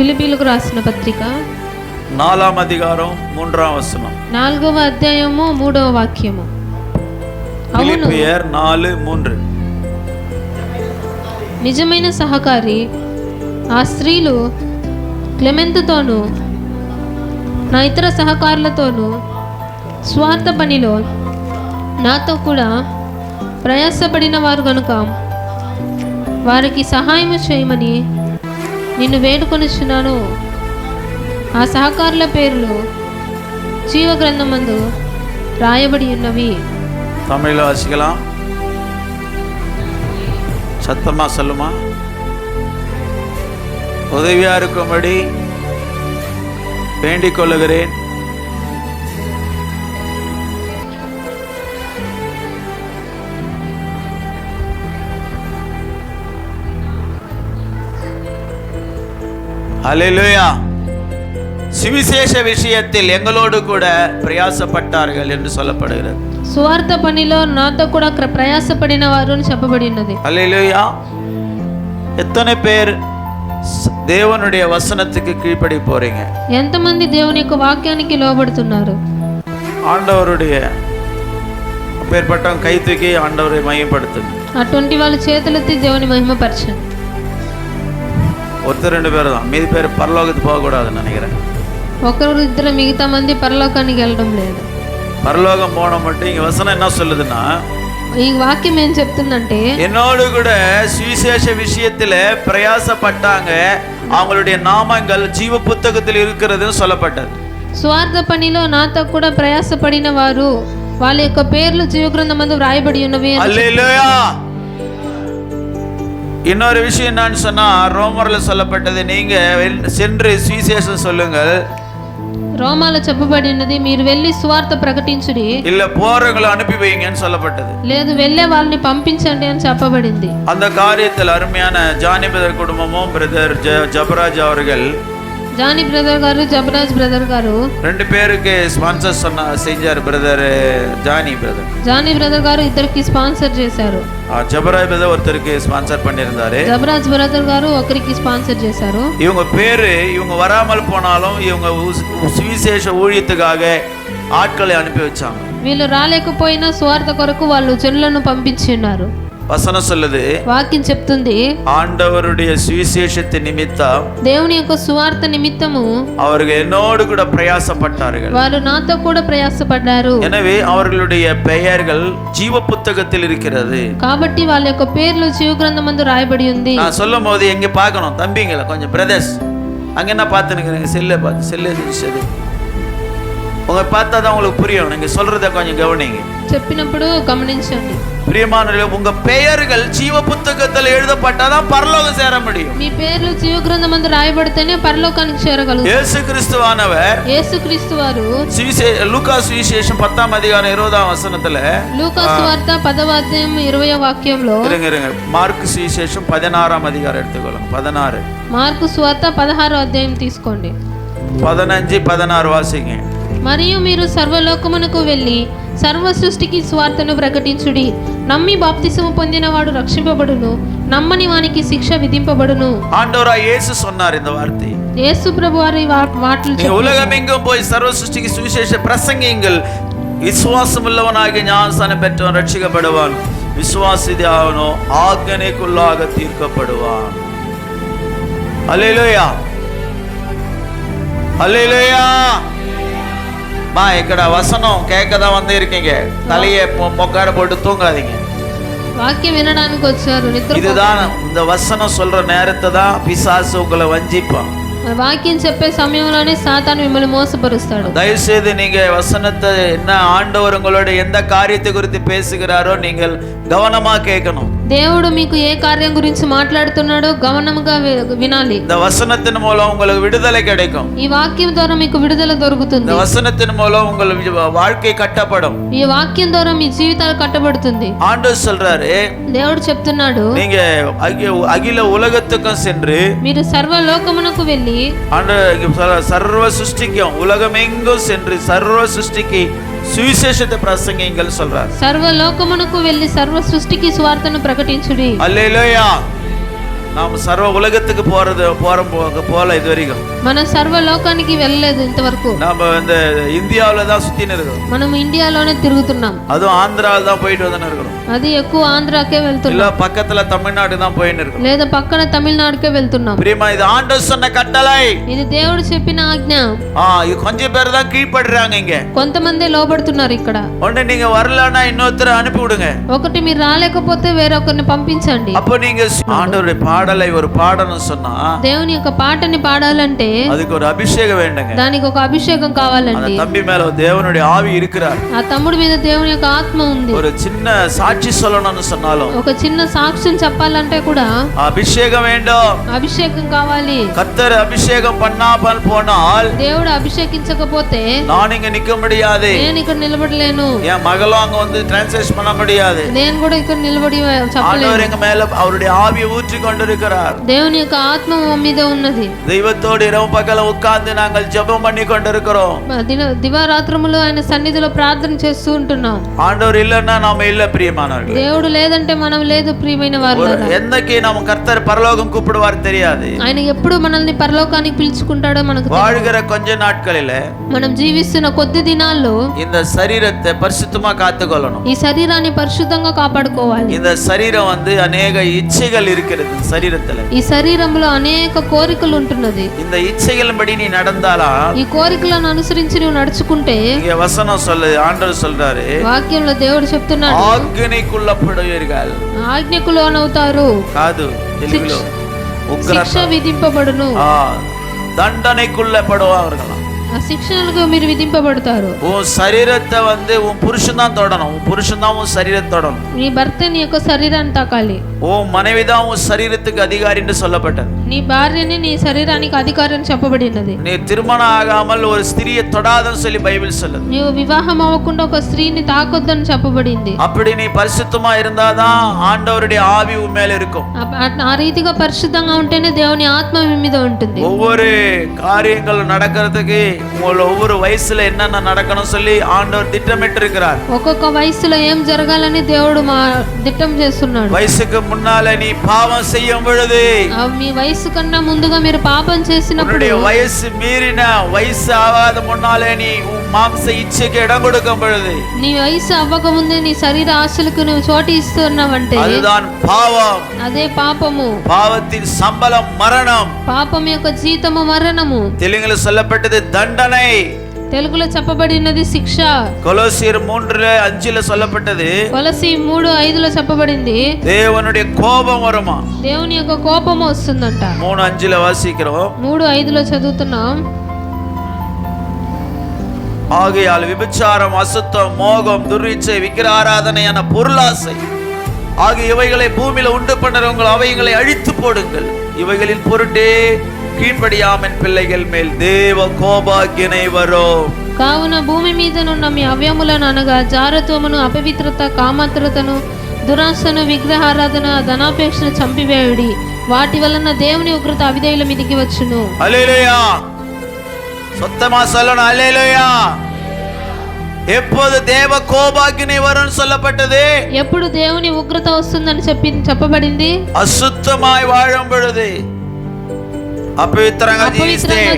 ఫిలిప్పీలకు రాసిన పత్రిక 4వ అధ్యాయం 3వ వచనం. 4వ అధ్యాయము 3వ వాక్యము. అవును, ఫిలిప్పియర్ 4:3. నిజమైన సహకారి ఆ స్త్రీలు క్లెమెంతుతోనూ నా ఇతర సహకారులతోనూ స్వార్థ పనిలో నాతో కూడా ప్రయాసపడిన వారు గనుక వారికి సహాయం చేయమని నిన్ను వేడుకొనిచున్నాను. ఆ సహకారుల పేర్లు జీవ గ్రంథమందు రాయబడి ఉన్నవి. தமிழில் வாசிக்கலாம். சத்தமா சொல்லுமா. உதவியா இருக்கும்படி வேண்டிக் கொள்ளுகிறேன். ஹல்லேலூயா. சுவிசேஷ விஷயத்தில் எங்களோடு கூட பிரயாசப்பட்டார்கள் என்று சொல்லப்படுகிறது. సువార్త పనిలో నాతో కూడా ప్రయాసపడిన వారు అని చెప్పబడి ఉన్నది. ஹல்லேலூயா. எத்தனை பேர் தேவனுடைய வசனத்துக்கு கீழ்ப்படி போறீங்க? ఎంతమంది దేవుని యొక్క వాక్యానికి లోబడుతున్నారు? ஆண்டவருடைய பேர்பட்டவங்க கை தூக்கி ஆண்டவரை மகிமைப்படுத்துங்க. అటువంటి వాళ్ళు చేతులెత్తి దేవుని మహిమపరచండి. ஒருத்தர் 2 பேர் தான், மீதி பேர் பரலோகத்துக்கு போகக்கூடாதுன்னு நினைக்கிறேன். ఒకరు ఇద్దరు, మిగతా మంది పరలోకానికి వెళ్ళడం లేదు. பரலோகம் போன மட்டும் இங்க வசனம் என்ன சொல்லுதுன்னா, ఈ వాక్యం ఏం చెప్తుందంటే, என்னோடு கூட சுவிசேஷ விஷயத்துல பிரயாசப்பட்டாங்க, அவங்களுடைய நாமங்கள் ஜீவ புத்தகத்தில் இருக்கிறதுன்னு சொல்லப்பட்டது. స్వార్థ పనిలో నాతో కూడా ప్రయాసపడిన వారు వాళ్ళ యొక్క పేర్లు జీవగ్రంథమందు వ్రాయబడి ఉన్నవి. హల్లెలూయా. இன்னொரு விஷயம் என்னன்னு சொன்னா, ரோமர்ல சொல்லப்பட்டது, நீங்க சென்று சுவிசேஷம் சொல்லுங்கள். రోమాలో చెప్పబడి ఉన్నది, మీరు వెళ్ళి సువార్త ప్రకటించుడి, இல்ல போறவங்களை அனுப்பி வைங்கன்னு சொல்லப்பட்டது. లేదు వెళ్ళే వాళ్ళని పంపించండి అని చెప్పబడింది. அந்த காரியத்தில் அருமையான ஜானி பிரதர் குடும்பமும் பிரதர் ஜபராஜ் அவர்கள், జానీ బ్రదర్ గారు, జబరాజ్ బ్రదర్ గారు 2 பேருக்கு ஸ்பான்சர் செஞ்சார். பிரதர் ஜானி బ్రదర్ గారు ఇద్దరికి స్పాన్సర్ చేశారు. ஜபராஜ் பிரதர் ஒருத்தருக்கு ஸ்பான்சர் பண்ணியிருந்தாரு. జబరాజ్ బ్రదర్ గారు ఒకరికి స్పాన్సర్ చేశారు. இவங்க பேரு, இவங்க வராமல் போனாலும் இவங்க சுவிசேஷ ஊழியத்துக்காக ஆட்களை அனுப்பி வச்சாங்க. వీళ్ళు రాలేకపోయినా స్వార్థ కొరకు వాళ్ళు జనులను పంపించున్నారు. வசனம் சொல்லுது, వాక్యం చెప్తుంది, ஆண்டவருடைய சுவிசேஷத்தின் நிமித்தம் దేవుని యొక్క సువార్త నిమిత్తము அவர்கள் என்னோடு கூட பிரயாசப்பட்டார்கள். వారు నాతో కూడా ప్రయాసపడ్డారు. எனவே அவர்களுடைய பெயர்கள் ஜீவ புத்தகத்தில் இருக்கிறது. కాబట్టి వాళ్ళ యొక్క పేర్లు జీవ గ్రంథమందు రాయబడి ఉంది. நான் சொல்லும் போது எங்க பார்க்கணும் தம்பிங்களை, கொஞ்சம் பிரதர்ஸ் அங்க என்ன பார்த்துனுக்கிறீங்க? செல்லே தெரிச்சது உங்க பார்த்தா தான் உங்களுக்கு புரியும். நீங்க சொல்றத கொஞ்சம் கவனிங்க. చెప్పినప్పుడు గమనించండి. பிரியமானவர்களே, உங்க பெயர்கள் ஜீவ புத்தகத்தில் எழுதப்பட்டாதான் பரலோகம் சேர முடியும். మీ పేర్లు జీవ గ్రంథమందు రాయబడితేనే పరలోకానికి చేరగలరు. இயேசு கிறிஸ்துவானவர், యేసుక్రీస్తు వారు லூக்கா சுவிசேஷம் 10వ అధ్యాయం 20వ వచనத்துல, లూకా సువార్త 10వ అధ్యాయం 20వ వాక్యంలో, இருங்க మార్కు సువిశేషం 16వ అధ్యాయం எடுத்துக்கொள்ளுங்க. 16 మార్కు సువార్త 16వ అధ్యాయం తీసుకోండి. 15, 16 వాసిங்க. మరియు మీరు సర్వలోకమునకు వెళ్ళి సర్వ సృష్టికి స్వార్థను ప్రకటించుడి. నమ్మి బాప్తిసము పొందినవాడు రక్షింపబడును, నమ్మని వానికి శిక్ష విధింపబడును. ஆண்டவராய் இயேசு சொன்னார் இந்த வார்த்தை. యేసు ప్రభువారు ఈ మాటలు చెప్పారు. உலகமெங்கும் போய் சர்வ சிருஷ்டிக்கு சுவிசேஷ பிரசங்கியுங்கள். விசுவாசம் உள்ளவனாகிய ஞானஸ்நானம் பெற்றவன் ரட்சிக்கப்படுவான், விசுவாசியானோ ஆக்கினைக்குள்ளாக தீர்க்கப்படுவான். ஹல்லேலூயா, ஹல்லேலூயா. மா ఇక్కడ వசనం కేకదా வந்து இருக்கீங்க, தலையை மொக்காட போட்டு தூங்காதீங்க. వాక్యం వినడానికి వచ్చారు, నిద్ర. இதுதான் இந்த வசனம் சொல்ற நேரத்தை தான் பிசாசு உங்களை வஞ்சிப்பான். వాక్యం చెప్పే సమయంలోనే సాతాను మిమ్మల్ని మోసపరుస్తాడు. దయచేసి நீங்க வசனத்தை என்ன ஆண்டவர் உங்களோட எந்த காரியத்தை குறித்து பேசுகிறாரோ நீங்கள் கவனமா கேட்கணும். దేవుడు మీకు ఏ కార్యం గురించి మాట్లాడుతున్నాడో గమనముగా వినాలి. இந்த வசனத்தின் மூலம் உங்களுக்கு விடுதலை கிடைக்கும். ఈ వాక్యం ద్వారా మీకు విడుదల దొరుకుతుంది. இந்த வசனத்தின் மூலம் உங்கள் வாழ்க்கை கட்டப்படும். ఈ వాక్యం ద్వారా మీ జీవితాలు కట్టబడుతుంది. ஆண்டவர் சொல்றாரு, దేవుడు చెప్తున్నాడు, நீங்க அகில உலகத்துக்கும் சென்று, మీరు సర్వలోకమునకు వెళ్ళి, சர்வ சிருஷ்டிக்கும் உலகமெங்கும் சென்று சர்வ சிருஷ்டிக்கு சுவிசேஷத்தை பிரசங்கிங்கள் சொல்றார். సర్వలోకమునకు వెళ్ళి సర్వ సృష్టికి సువార్తను ప్రకటించుడి. హల్లెలూయా. நாம் சர்வ உலகத்துக்கு போல இது வரைக்கும் మనం సర్వ లోకానికి వెళ్ళలేదు ఇంతవరకు. நாம இந்த இந்தியாவில தான் சுத்தின்னு இருக்கோம். మనం ఇండియాలోనే తిరుగుతున్నాం. அதுவும் ஆந்திரால தான் போயிட்டு வந்து இருக்கோம். అది ఎక్కువ ఆంధ్రాకే వెళ్తున్నాం. இல்ல பக்கத்துல தமிழ்நாடு தான் போயின்னு இருக்கோம். లేదా పక్కన తమిళనాడుకే వెళ్తున్నాం. பிரியமா, இது ஆண்டவர் சொன்ன கட்டளை. ఇది దేవుడు చెప్పిన ఆజ్ఞ. இது கொஞ்சம் பேர் தான் கீழ்ப்படுறாங்க இங்க. కొంతమంది లోబడుతున్నారు ఇక్కడ. ஒண்ணு நீங்க வரலன்னா இன்னொருத்தரை அனுப்பி விடுங்க. ఒకటి మీరు రాలేకపోతే వేరొకరిని పంపించండి. அப்ப நீங்க ஆண்டவருடைய பாடலை ஒரு பாடணும் சொன்னா దేవుని యొక్క పాటని పాడాలంటే அதுக்கு ஒரு அபிஷேகம் வேண்டுங்க. దానికి ఒక అభిషేకం కావాలండి. தம்பி மேல தேவனுடைய ஆவி இருக்கிறார். ఆ తమ్ముడి మీద దేవుని యొక్క ఆత్మ ఉంది. ஒரு சின்ன சாட்சி சொல்லணும்னு சொன்னாலும் ఒక చిన్న సాక్ష్యం చెప్పాలంటే కూడా அபிஷேகம் வேண்டும். అభిషేకం కావాలి. கர்த்தர் அபிஷேகம் பண்ணாமல் போனால் దేవుడు అభిషేకించకపోతే நான் இங்க நிக்க முடியாது. నేను ఇక్కడ నిలబడలేను. என் மகளும் அங்க வந்து டிரான்ஸ்லேட் பண்ண முடியாது. నేను కూడా ఇక్కడ నిలబడి చెప్పలేను. ஆண்டவர் எங்க மேல அவருடைய ஆவியை ஊற்றி கொண்டிருக்கிறார். దేవుని యొక్క ఆత్మ మా మీద ఉన్నది. தெய்வத்தோடு இரவு பகல உட்கார்ந்து நாங்கள் ஜெபம் பண்ணி கொண்டிருக்கிறோம். దివారాత్రములు ఆయన సన్నిధిలో ప్రార్థన చేస్తూ ఉంటున్నాం. ஆண்டவர் இல்லன்னா நாம இல்ல பிரியமானவர்களே. దేవుడు లేదంటే మనం లేదు ప్రియమైన వారులారా. என்னைக்கு நம்ம கர்த்தர் பரலோகம் கூப்பிடுவார் தெரியாது. ఆయన ఎప్పుడు మనల్ని పరలోకానికి పిలుచుకుంటాడో మనకు తెలియదు. வாழ்கிற கொஞ்ச நாட்களிலே మనం జీవిస్తున్న కొద్ది దినాల్లో இந்த சரீரத்தை பரிசுத்தமா காத்துக்கொள்ளணும். ఈ శరీరాన్ని పరిశుద్ధంగా కాపాడుకోవాలి. இந்த சரீரம் வந்து अनेक இச்சைகள் இருக்கிறது சரீரத்துல. ఈ శరీరంలో అనేక కోరికలు ఉంటున్నది. இந்த இச்சைகளின்படி நீ நடந்தாலா ఈ కోరికలను అనుసరించి నువ్వు నడుచుకుంటే இங்க வசனம் சொல்லு, ஆண்டவர் சொல்றாரு, వాక్యంలో దేవుడు చెప్తున్నాడు, ఆజ్ఞకుள்ளப்படுవீர்கள். ఆజ్ఞకు లోనవుతారు. కాదు తెలుగులో శిక్ష విధింపబడును. தண்டனைக்குள்ளப்படுவார்கள். ఆ శిక్షణలకు మీరు విధింపబడతారు. உன் சரீரத்தை வந்து உன் புருஷன் தான் தொடணும். உன் புருஷன் தான் உன் சரீரத்தை தொடணும். నీ భర్త నీ యొక్క శరీరాన్ని తాకాలి. உன் மனைவி தான் உன் சரீரத்துக்கு அதிகாரி என்று சொல்லப்பட்டது. నీ భార్యని నీ శరీరానికి అధికారి అని చెప్పబడినది. நீ திருமணம் ஆகாமல் ஒரு ஸ்திரியை தொடாதன்னு சொல்லி பைபிள் சொல்லுது. నీవు వివాహం అవ్వకుండా ఒక స్త్రీని తాకొద్దని చెప్పబడింది. அப்படி நீ பரிசுத்தமா இருந்தாதான் ஆண்டவருடைய ஆவி உன் மேல இருக்கும். ఆ రీతిగా పరిశుద్ధంగా ఉంటేనే దేవుని ఆత్మ మీ మీద ఉంటుంది. ஒவ்வொரு காரியங்கள் நடக்கிறதுக்கு ஒவ்வொரு வயசுல என்னென்ன நடக்கணும் சொல்லி ஆண்டவர் திட்டமிட்டு இருக்கிறார். ఒక్కొక్క వయసులో ఏం జరగాలని దేవుడు దిట్టం చేస్తున్నాడు. వయసుకు మున్నాల నీ పాపం செய்யும் பொழுது మీ వయసు కన్నా ముందుగా మీరు పాపం చేసినప్పుడు వయసు మీరిన వయసు ఆవాద మున్నాలే నీ మాంస ఇచ్చకి ఇடம் கொடுக்கும் பொழுது నీ వయసు అవ్వక ముందే నీ శరీర ఆశలకు నువ్వు చోటు ఇస్తున్నావంటే அதுதான் பாவம். అదే పాపము. பாவத்தின் சம்பளம் மரணம். పాపం యొక్క జీతము మరణము. தெலுங்குல சொல்லப்பட்டது தண்டனை. తెలుగులో చెప్పబడినది శిక్ష. కొలొస్సీయర్ 3:5 சொல்லப்பட்டது. కొలొస్సీ 3:5 చెప్పబడింది தேவனுடைய கோபம் வருமா. దేవుని యొక్క కోపము వస్తుందంట. 3:5 வாசிக்கிறோம். 3:5 చదువుతున్నాం. ஆகையால் விபச்சாரம், அசுத்தம், மோகம், துர்இச்சை, விக்கிரகாராதனையான பொருளாசை ஆகிய இவைகளை பூமியில உண்டு பண்ணுறவங்க அவைகளை அழித்து போடுங்கள். இவைகளின் பொருட்டே கீழ்ப்படியாமன் பிள்ளைகள் மேல் தேவ கோபாக்கினை வரும். కావున భూమి మీదనున్న మీ అవయములను అనగా జారత్వమును, అపవిత్రత, కామాతురతను, దురాశను, విగ్రహారాధన, ధనాపేక్షను చంపివేయుడి. వాటి వలన దేవుని ఉగ్రత అవిధేయుల మీదికి వచ్చును. హల్లెలూయా. சொத்தமா சொல்லணும் ஹல்லேலூயா. எப்போது தேவ கோபாக்கினை வரும்னு சொல்லப்பட்டது? ఎప్పుడు దేవుని ఉగ్రత వస్తుందని చెప్పబడింది? అశుద్ధమాయి వాழும் பொழுது, అపవిత్రంగా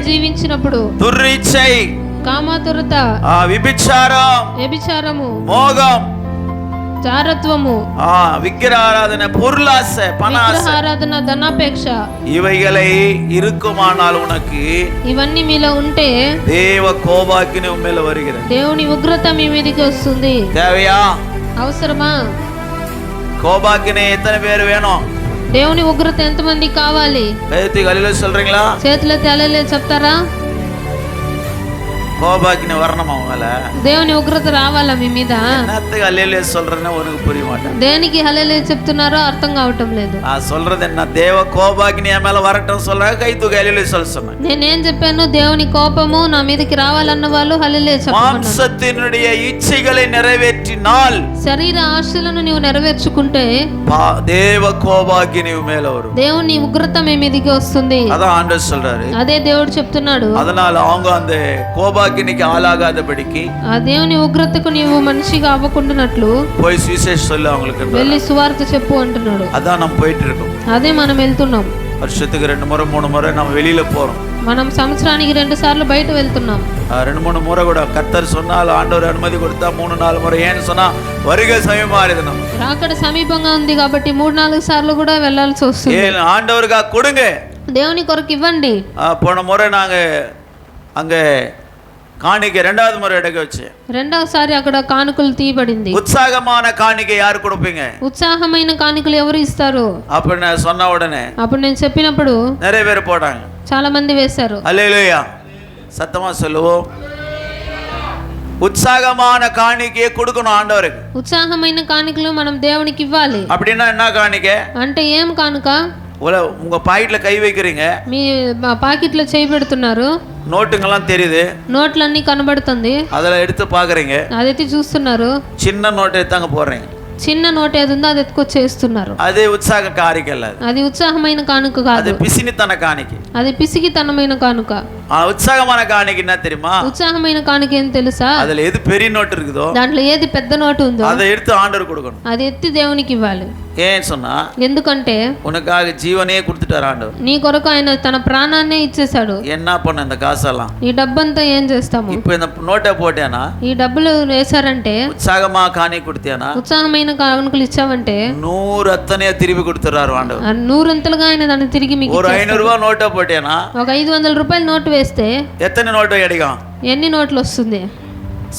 జీవించినప్పుడు, దుర్ఇచ్చై, కామాతురత, వ్యభిచారము, మోగం, జారత్వము, విగ్రహారాధన, பொருளாசை, విగ్రహారాధన, ధనాపేక్ష இவைகளை இருக்குமானால் உனக்கு ఇవన్నీ మీలో ఉంటే தேவ கோபாக்கினை உன் மேல வருகிறது. దేవుని ఉగ్రత మీ మీదకి వస్తుంది. தேவையா? అవసరమా? கோபாக்கினை எத்தனை பேர் வேணும்? దేవుని ఉగ్రత ఎంతమంది కావాలి? கையெழுத்து ஹல்லேலூயா சொல்றீங்களா? చేతులెత్తి హల్లెలూయా చెప్తారా? கோபாக்கினை வரணுமா உங்கள? దేవుని ఉగ్రత రావాలా మీ మీద? என்னத்துக்கு ஹல்லேலூயா சொல்றேன்னு உனக்கு புரிய மாட்டேங்குது. దేనికి హల్లెలూయా చెప్తున్నారో అర్థం కావటం లేదు. நான் சொல்றது என்ன, தேவ கோபாக்கினை என் மேல வரட்டும் சொல்றாங்க, கை தூக்கி ஹல்லேலூயா சொல்ல சொன்னேன். నేనేం చెప్పాను? దేవుని కోపము నా మీదకి రావాలన్న వాళ్ళు హల్లెలూయా చెప్పమన్నారు. மாம்சத்தினுடைய இச்சைகளை நிறைவேற்றினால், శరీర ఆశలను నీవు నెరవేర్చుకుంటే தேவ கோபாக்கினை உன் மேல வரும். దేవుని ఉగ్రత మీ మీదకి వస్తుంది. அதான் ஆண்டவர் சொல்றாரு. అదే దేవుడు చెప్తున్నాడు. அதனால அவங்க அந்த கோபாக்கினை கோபாக்கினிக்கு ஆளாகாதபடிக்கு ఆ దేవుని ఉగ్రతకు నీవు మనిషిగా అవ్వకుండానట్లు போய் சுவிசேஷம் சொல்லு அவங்களுக்கு. వెళ్ళి సువార్త చెప్పు అంటున్నాడు. அதான் நம்ம போயிட்டு இருக்கோம். అదే మనం వెళ్తున్నాం. வருஷத்துக்கு 2 முறை 3 முறை நம்ம வெளியில போறோம். మనం సంవత్సరానికి 2 సార్లు బయట వెళ్తున్నాం. 2-3 முறை கூட கர்த்தர் சொன்னால் ஆண்டவர் அனுமதி கொடுத்தா 3-4 முறை. ஏன்னு சொன்னா வருகை சமயமா இருக்குது. రాకడ సమీపంగా ఉంది కాబట్టి 3-4 సార్లు కూడా వెళ్ళాల్సి వస్తుంది. ஏன் ஆண்டவருக்கா கொடுங்க, దేవుని కొరకు ఇవ్వండి. போன முறை நாங்க அங்க காணிக்கை 2வது முறை எடுக்க வச்சு రెండవసారి అక్కడ కానుకలు తీయబడింది. உற்சாகமான காணிக்கை யாரு கொடுப்பீங்க? ఉత్సాహమైన కానుకలు ఎవరు ఇస్తారు அப்படின்னு சொன்ன உடனே అప్పుడు నేను చెప్పినప్పుడు நிறைய பேர் போட்டாங்க. చాలా మంది వేశారు. அல்லேலூயா, சத்தமா சொல்லுவோம். உற்சாகமான காணிக்கையை கொடுக்கணும் ஆண்டவருக்கு. ఉత్సాహమైన కానుకలు మనం దేవునికి ఇవ్వాలి. அப்படின்னா என்ன காணிக்கை? అంటే ఏం కానుక? உங்க பாக்கெட்ல கை வைக்கிறீங்க, మీ పాకెట్లో చేయి పెడుతున్నారు, நோட்டுங்கெல்லாம் தெரியுது, నోట్లన్నీ కనబడుతుంది, அதெல்லாம் எடுத்து பாக்குறீங்க, అదైతే చూస్తున్నారు, சின்ன நோட்டை எடுத்தாங்க போடுறீங்க. చిన్న నోట్ ఏది ఉందో అది ఎత్తుకొచ్చేస్తున్నారు. அது உற்சாக காணிக்கை அல்ல. అది ఉత్సాహమైన కానుక కాదు, அது பிசினித்தன காணிக்கை. అది పిసికితనమైన కానుక. உற்சாகமான காணிக்கை என்ன தெரியுமா? ఉత్సాహమైన కానుక ఏం తెలుసా? அதுல எது பெரிய நோட்டு இருக்குதோ దాంట్లో ఏది పెద్ద నోటు ఉందో அதை எடுத்து ஆண்டவர் கொடுக்கணும். అది ఎత్తి దేవునికి ఇవ్వాలి. ஏன் சொன்னா ఎందుకంటే உனக்காக ஜீவனையே கொடுத்துட்டார் ஆண்டவர். నీ కొరకు ఆయన తన ప్రాణాన్నే ఇచ్చేశాడు. என்ன பண்ண இந்த காசெல்லாம்? ఈ డబ్బంతా ఏం చేస్తాము? இப்போ இந்த నోటే పోటేనా, ఈ డబ్బులు వేశారంటే, உற்சாகமா காணி கொடுத்தியானா, ఉత్సాహమైన కానుకలు ఇచ్చావంటే 100 అత్తనే తిరిగి கொடுத்துறாரு ஆண்டவர். 100 ఆయన దాన్ని తిరిగి మీకు ஒரு 500 ரூபாய் நோட்டை போட்டேனா, ఒక 500 రూపాయల నోటు వేస్తే எத்தனை நோட்டு கிடைக்கும்? ఎన్ని నోట్లు వస్తుంది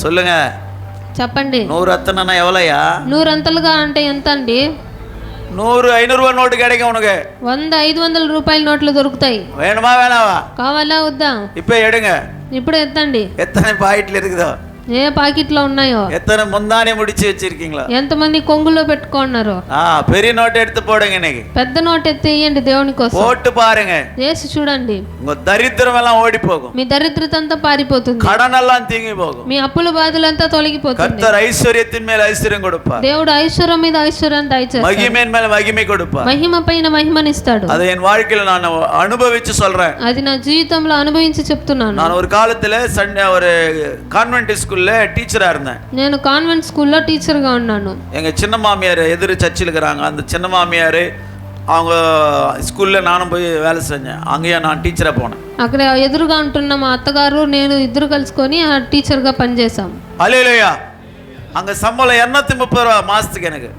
சொல்லுங்க. చెప్పండి. 100 అత్తనన్నా ఎవలయ్యా? 100 అంతలుగా అంటే ఎంత అండి? 100 500 ரூபாய் நோட்டு கிடைக்கும் உனக்கு. 100 500 రూపాయల నోట్లు దొరుకుతాయి. வேணுமா வேணாவா? కావాలా వద్దా? இப்ப எடுங்க. ఇప్పుడు ఎత్తండి. எத்தனை பாக்கெட்ல இருக்குதோ, ఏ పాకెట్లో ఉన్నాయో, எத்தனை முந்தானே முடிச்சு வச்சிருக்கீங்களா, ఎంతమంది కొంగులో పెట్టుకున్నారో, பெரிய நோட்டு எடுத்து போடுங்க. இன்னைக்கு పెద్ద నోట్ ఎత్తేయండి దేవుని కోసం. போட்டு பாருங்க, చేసి చూడండి. உங்க தரித்திரம் எல்லாம் ஓடி போகும். మీ దరిద్రత అంతా పారిపోతుంది. கடன் எல்லாம் தீங்கி போகும். మీ అప్పుల బాధలంతా తొలగిపోతుంది. கர்த்தர் ஐஸ்வர்யத்தின் மேல் ஐஸ்வர்யம் கொடுப்பார். దేవుడు ఐశ్వర్యం మీద ఐశ్వర్యాన్ని దయచేస్తాడు. மகிமையின் மேல் மகிமை கொடுப்பார். మహిమ పైన మహిమనిస్తాడు. அதை என் வாழ்க்கையில நான் அனுபவிச்சு சொல்றேன். అది నా జీవితంలో అనుభవించి చెప్తున్నాను. நான் ஒரு காலத்துல ஒரு கான்வென்ட் ஸ்கூல்ல டீச்சரா இருந்தேன். నేను కాన్వెంట్ స్కూల్లో టీచర్ గా ఉన్నాను. எங்க சின்ன மாமியார் எதிர் சர்ச்சில் இருக்கிறாங்க. அந்த சின்ன மாமியார் அவங்க ஸ்கூல்ல நானும் போய் வேலை செஞ்சேன். அங்கேயே நான் டீச்சரா போனேன். అక్కడ ఎదురుగా ఉంటున్న మా అత్తగారు నేను ఇద్దరు కలుసుకొని ఆ టీచర్ గా పనిచేసాం. அல்லேலூயா. அங்க சம்பளம் 230 ரூபாய் மாசத்துக்கு எனக்கு.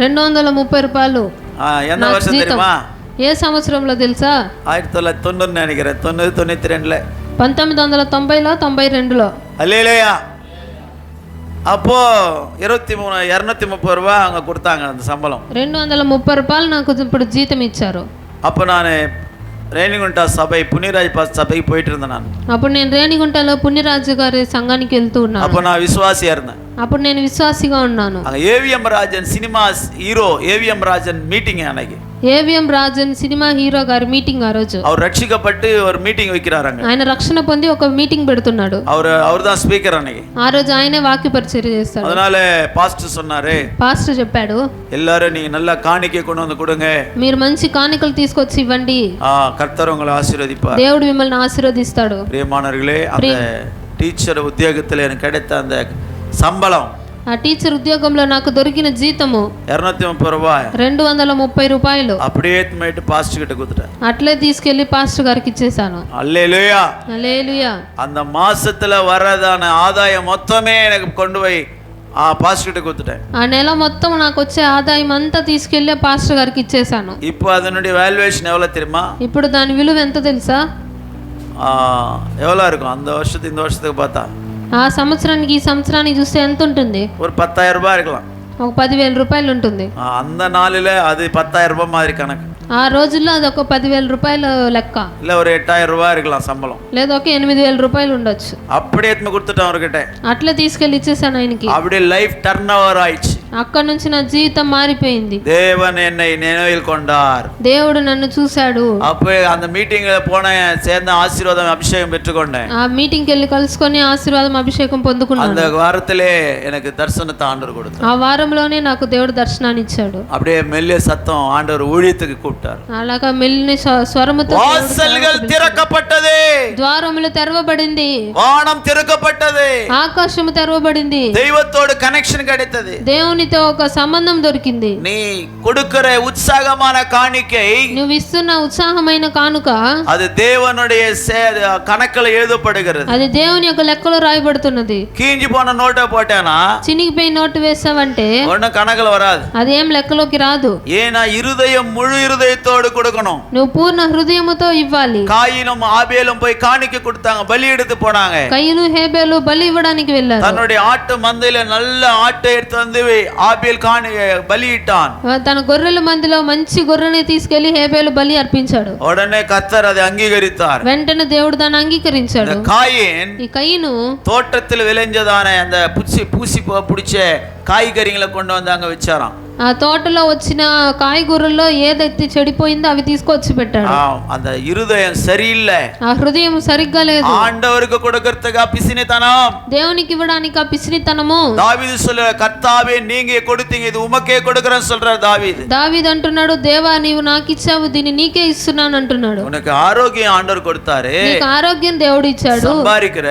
230 రూపాయలు. என்ன வருஷம் தெரியுமா? ఏ సంవత్సరంలో తెలుసా? 1990 நினைக்கிறேன். 90 92ல. 1990లో 92లో. அல்லேலூயா. அப்போ 230 ரூபாய் அங்க கொடுத்தாங்க அந்த சம்பளம். 230 రూపాయలు నాకు ఇప్పుడు జీతం ఇచ్చారు. அப்போ நான் రేణిగుంట సభై పుణ్యరాజ్ సభைக்கு போயிட்டு இருந்தேன். நான் అప్పుడు నేను రేణిగుంటలో పుణ్యరాజు గారి సంఘానికి వెళ్తూ ఉన్నాను. அப்போ நான் விசுவாசியா இருந்தேன். అప్పుడు నేను విశ్వాసిగా ఉన్నాను. அங்க AVM Rajan cinema hero AVM Rajan meeting அன்னைக்கு. ఏవిఎం రాజన్ సినిమా హీరో గారి మీటింగ్ ఆ రోజు. அவர் రక్షిக்கப்பட்டு ஒரு மீட்டிங் வைக்கிறாங்க. ఆయన రక్షణ పొంది ఒక మీటింగ్ పెడుతున్నాడు. அவர் தான் ஸ்பீக்கர் அன்னைக்கு. ఆ రోజు ఆయనే వాక్య పరిచర్య చేస్తాడు. அதனால பாஸ்டர் சொன்னாரு, పాస్టర్ చెప్పాడు, எல்லாரும் நீங்க நல்ல காணிக்கை கொண்டு வந்து கொடுங்க, మీరు మంచి కానుకలు తీసుకొచ్చి ఇవ్వండి, கர்த்தர் உங்களை ஆசீர்வதிப்பார். దేవుడు మిమ్మల్ని ఆశీర్వదిస్తాడు. பிரியமானவர்களே, அந்த டீச்சர் உத்தியோகத்தில் எனக்கு கிடைத்த அந்த சம்பளம், ఆ టీచర్ ఉద్యోగంలో నాకు దొరికిన జీతము 230 ரூபாய். 230 రూపాయలు. அப்படியே மேட்டு பாஸ்டர் கிட்ட கொடுத்துட்டேன். అట్లే తీసుకెళ్లి పాస్టర్ గారికి ఇచ్చేసాను. அல்லேலூயா. హల్లెలూయా. அந்த மாசத்துல வரதான ஆதாயம் மொத்தமே எனக்கு கொண்டு போய் பாஸ்டர் கிட்ட கொடுத்துட்டேன். ఆ నెల మొత్తం నాకు వచ్చే ఆదాయం అంతా తీసుకెళ్లి పాస్టర్ గారికి ఇచ్చేసాను. இப்போ அதனுடைய வால்யூவேஷன் எவ்வளவு தெரியுமா? ఇప్పుడు దాని విలువ ఎంత తెలుసా? எவ்வளவு இருக்கும் அந்த வருஷத்துக்கு இந்த வருஷத்துக்கு பார்த்தா? ఆ సంవత్సరానికి ఈ సంవత్సరానికి చూస్తే ఎంత ఉంటుంది? ஒரு 10,000 ரூபாய் இருக்கலாம். ఒక 10,000 రూపాయలు ఉంటుంది. அந்த நாளில் அது 10,000 ரூபாய் மாதிரி கணக்கு. ఆ రోజుల్లో అది ఒక 10,000 రూపాయల లెక్క. இல்ல ஒரு 8,000 ரூபாய் இருக்கலாம் சம்பளம். లేదా ఒక 8,000 రూపాయలు ఉండొచ్చు. அப்படியே எடுத்து கொடுத்துட்டேன் அவர்கிட்ட. అట్లా తీసుకెళ్లి ఇచ్చేసాను ఆయనకి. அப்படியே லைஃப் டர்ன் ஓவர் ஆயிடுச்சு. అక్కడ నుంచి నా జీవితం మారిపోయింది. தேவன் என்னை நினைவில் கொண்டார். దేవుడు నన్ను చూశాడు. அப்போ அந்த மீட்டிங்ல போன சேர்ந்த ஆசீர்வாதம் அபிஷேகம் பெற்றுக்கொண்டேன். ఆ మీటింగ్కి వెళ్ళి కలుసుకొని ఆశీర్వాదం అభిషేకం పొందుకున్నాను. அந்த வாரத்திலே எனக்கு தரிசனத்தை ஆண்டவர் கொடுத்தார். ఆ వారంలోనే నాకు దేవుడు దర్శనాన్ని ఇచ్చాడు. அப்படியே மெல்லிய சத்தம் ஆண்டவர் ஊழியத்துக்கு கூப்பிட்டார். అలాగా మెల్లిన స్వరముతో வாசல்கள் திறக்கப்பட்டது. ద్వారములు తెరవబడింది, வானம் திறக்கப்பட்டது, ఆకాశము తెరవబడింది, தெய்வத்தோடு கனெக்ஷன் கிடைத்தது. దేవునితో ఒక సంబంధం దొరికింది. நீ கொடுக்கிற உற்சாகமான காணிக்கை నువ్వు ఇస్తున్న ఉత్సాహమైన కానుక அது தேவனுடைய கணக்குல எழுதப்படுகிறது. అది దేవుని యొక్క లెక్కలో రాయబడుతున్నది. கீஞ்சி போன நோட்டை போட்டேனா చినిగిపోయి నోటు వేసావంటే ஒன்னும் கணக்குல வராது. అదేం లెక్కలోకి రాదు. ஏன்னா இருதயம் முழு இருதயத்தோடு கொடுக்கணும். నువ్వు పూర్ణ హృదయముతో ఇవ్వాలి. காயினும் ஆபேலும் போய் காணிக்கை கொடுத்தாங்க, பலி எடுத்து போனாங்க. కయ్యను హేబేలు బలి ఇవ్వడానికి వెళ్ళారు. தன்னுடைய ஆட்டு மந்தையில நல்ல ஆட்டை எடுத்து வந்து ஆபேல் பலியிட்டான். తన గొర్రెల మందిలో మంచి గొర్రెని తీసుకెళ్లి హేబేలు బలి అర్పించాడు. உடனே கர்த்தர் அதை அங்கீகரித்தார். వెంటనే దేవుడు దాన్ని అంగీకరించాడు. காயின் ఈ కయ్యను தோட்டத்தில் விளைஞ்சதான அந்த பூசி பிடிச்ச காய்கறிகளை கொண்டு வந்து அங்க வச்சாராம். ఆ తోటలో వచ్చిన కాయగూరల్లో ఏదైతే చెడిపోయిందో అవి తీసుకొచ్చి పెట్టాడు. அந்த இருதயம் சரியில்லை, ఆ హృదయం సరిగ్గా లేదు. ஆண்டவருக்கு கொடுக்கிறதுக்கு பிசினித்தனம், దేవునికి ఇవ్వడానికి ఆ పిసినితనము. தாவீது சொல்ற, கர்த்தாவே நீங்க கொடுத்தீங்க, இது உமக்கே கொடுக்கிறேன்னு சொல்றார் தாவீது. దావీదు అంటున్నాడు, దేవా నీవు నాకు ఇచ్చావు, దీన్ని నీకే ఇస్తున్నాను అంటున్నాడు. உனக்கு ஆரோக்கியம் ஆண்டவர் கொடுத்தாரு, నీకు ఆరోగ్యం దేవుడు ఇచ్చాడు, சம்பாதிக்கிற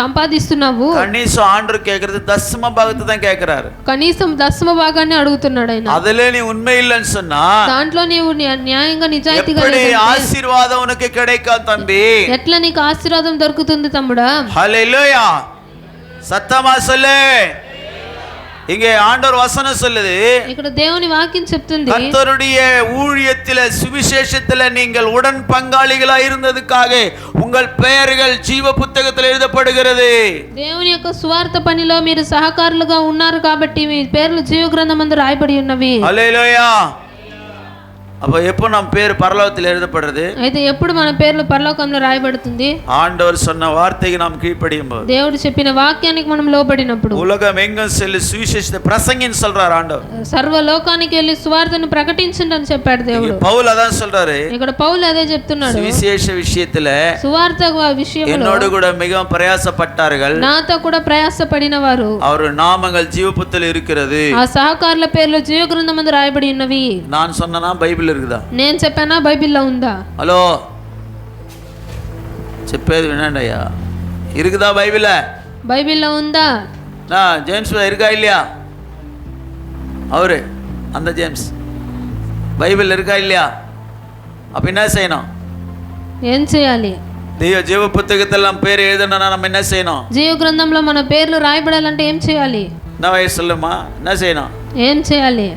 సంపాదిస్తున్నావు, கணேசம் ஆண்டவர் கேக்குறது தசம பாகத்தை தான் கேக்குறாரு. కనీసం దశమ భాగాన్ని అడుగుతున్నాడు ఆయన. அதுல நீ உண்மை இல்லைன்னு சொன்னா దాంట్లో నీవు న్యాయంగా నిజాయితీగా எப்படி ఆశీర్వాదం உனக்கு கிடைக்கும் தம்பி? ఎట్లా నీకు ఆశీర్వాదం దొరుకుతుంది తమ్ముడా? ஹல்லேலூயா, சத்தமா சொல்லு. இங்கே ஆண்டவர் வசனம் சொல்லுது, ఇక్కడ దేవుని వాక్యం చెప్తుంది, கர்த்தருடைய ஊழியத்திலே சுவிசேஷத்திலே நீங்கள் உடன் பங்காளிகளா இருந்ததுக்காக உங்கள் பெயர்கள் ஜீவ புத்தகத்தில் எழுதப்படுகிறது. దేవుని యొక్క సువార్త పనిలో మీరు సహకారులుగా ఉన్నారు కాబట్టి మీ పేర్లు జీవ గ్రంథమందు రాయబడి ఉన్నవి. హల్లెలూయా. அப்ப எப்போ நம்ம பேர் பரலோகத்தில் எழுதப்படுறது? అయితే ఎప్పుడు మన పేర్లు పరలోకంలో రాయబడుతుంది? ஆண்டவர் சொன்ன வார்த்தைக்கு நாம் கீழ்ப்படியும்போது, దేవుడు చెప్పిన వాక్యానికి మనం లోబడినప్పుడు. உலகம் எங்கும் செல்லு சுவிசேஷத்தை பிரசங்கின்னு சொல்றார் ஆண்டவர். సర్వ లోకానికి వెళ్ళి సువార్తను ప్రకటించండి అని చెప్పాడు దేవుడు. పౌలు అதான் சொல்றாரு. ఇక్కడ పౌలు అదే చెప్తున్నాడు. சுவிசேஷ விஷயத்துல సువార్త విషయంలో என்னோடு கூட மிகவும் பிரயாசப்பட்டார்கள், నాతో కూడా ప్రయాసపడిన వారు, அவர் நாமங்கள் ஜீவபுத்தல் இருக்கிறது. ఆ సహకారుల పేర్లు జీవ గ్రంథమందు రాయబడి ఉన్నవి. நான் சொன்னா பைபிள் இருக்குதா? నేను చెప్పానా బైబిల్లో ఉందా? హలో చెప్పేది వినండి అయ్యా, இருக்குதா బైబిల్? బైబిల్లో ఉందా? ஜேம்ஸ் இருக்கா இல்லையா? அவரு அந்த ஜேம்ஸ் பைபிள் இருக்கா இல்லையா? அப்ப என்ன செய்யணும்? ఏం చేయాలి? జీవ పుస్తకத்தில் நம்ம பேர் எழுதணும்னா நம்ம என்ன செய்யணும்? జీవ గ్రంథంలో మన పేర్లు రాయబడాలంటే ఏం చేయాలి? என்ன வயசு சொல்லுமா, என்ன செய்யணும்? ఏం చేయాలి?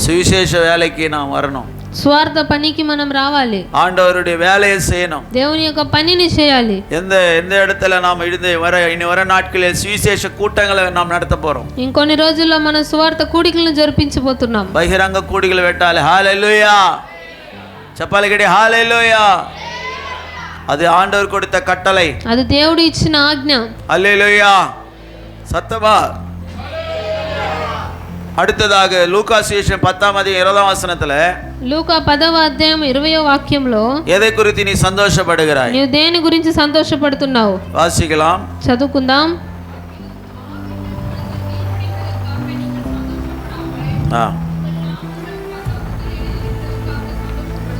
சுவிசேஷ வேலைக்கு நாம் வரணும். స్వార్థ పనికి మనం రావాలి. ஆண்டவருடைய வேலையை செய்யணும். దేవుని యొక్క పనిని చేయాలి. எந்த இடத்துல நாம் இனி வர நாட்களில் சுவிசேஷ கூட்டங்களை நாம் நடத்த போறோம். ఇంకొన్ని రోజుల్లో మనం స్వార్థ కూడికలను జరిపించబోతున్నాం. బహిరంగ కూడికలు పెట్టాలి. హల్లెలూయా, చెప్పాలి గడి హల్లెలూయా. அது ஆண்டவர் கொடுத்த கட்டளை, అది దేవుడు ఇచ్చిన ఆజ్ఞ. హల్లెలూయా, சத்தமா. அடுத்ததாக லூக்கா சுவிசேஷம் 10ஆம் அதிகாரம் 20ஆம் வசனத்துல, లూకా 10వ అధ్యాయం 20వ వాక్యంలో, எதை குறித்து நீ சந்தோஷப்படுகிறாய்? నీవు దేని గురించి సంతోషపడుతున్నావు? வாசிக்கலாம், చదువుకుందాం.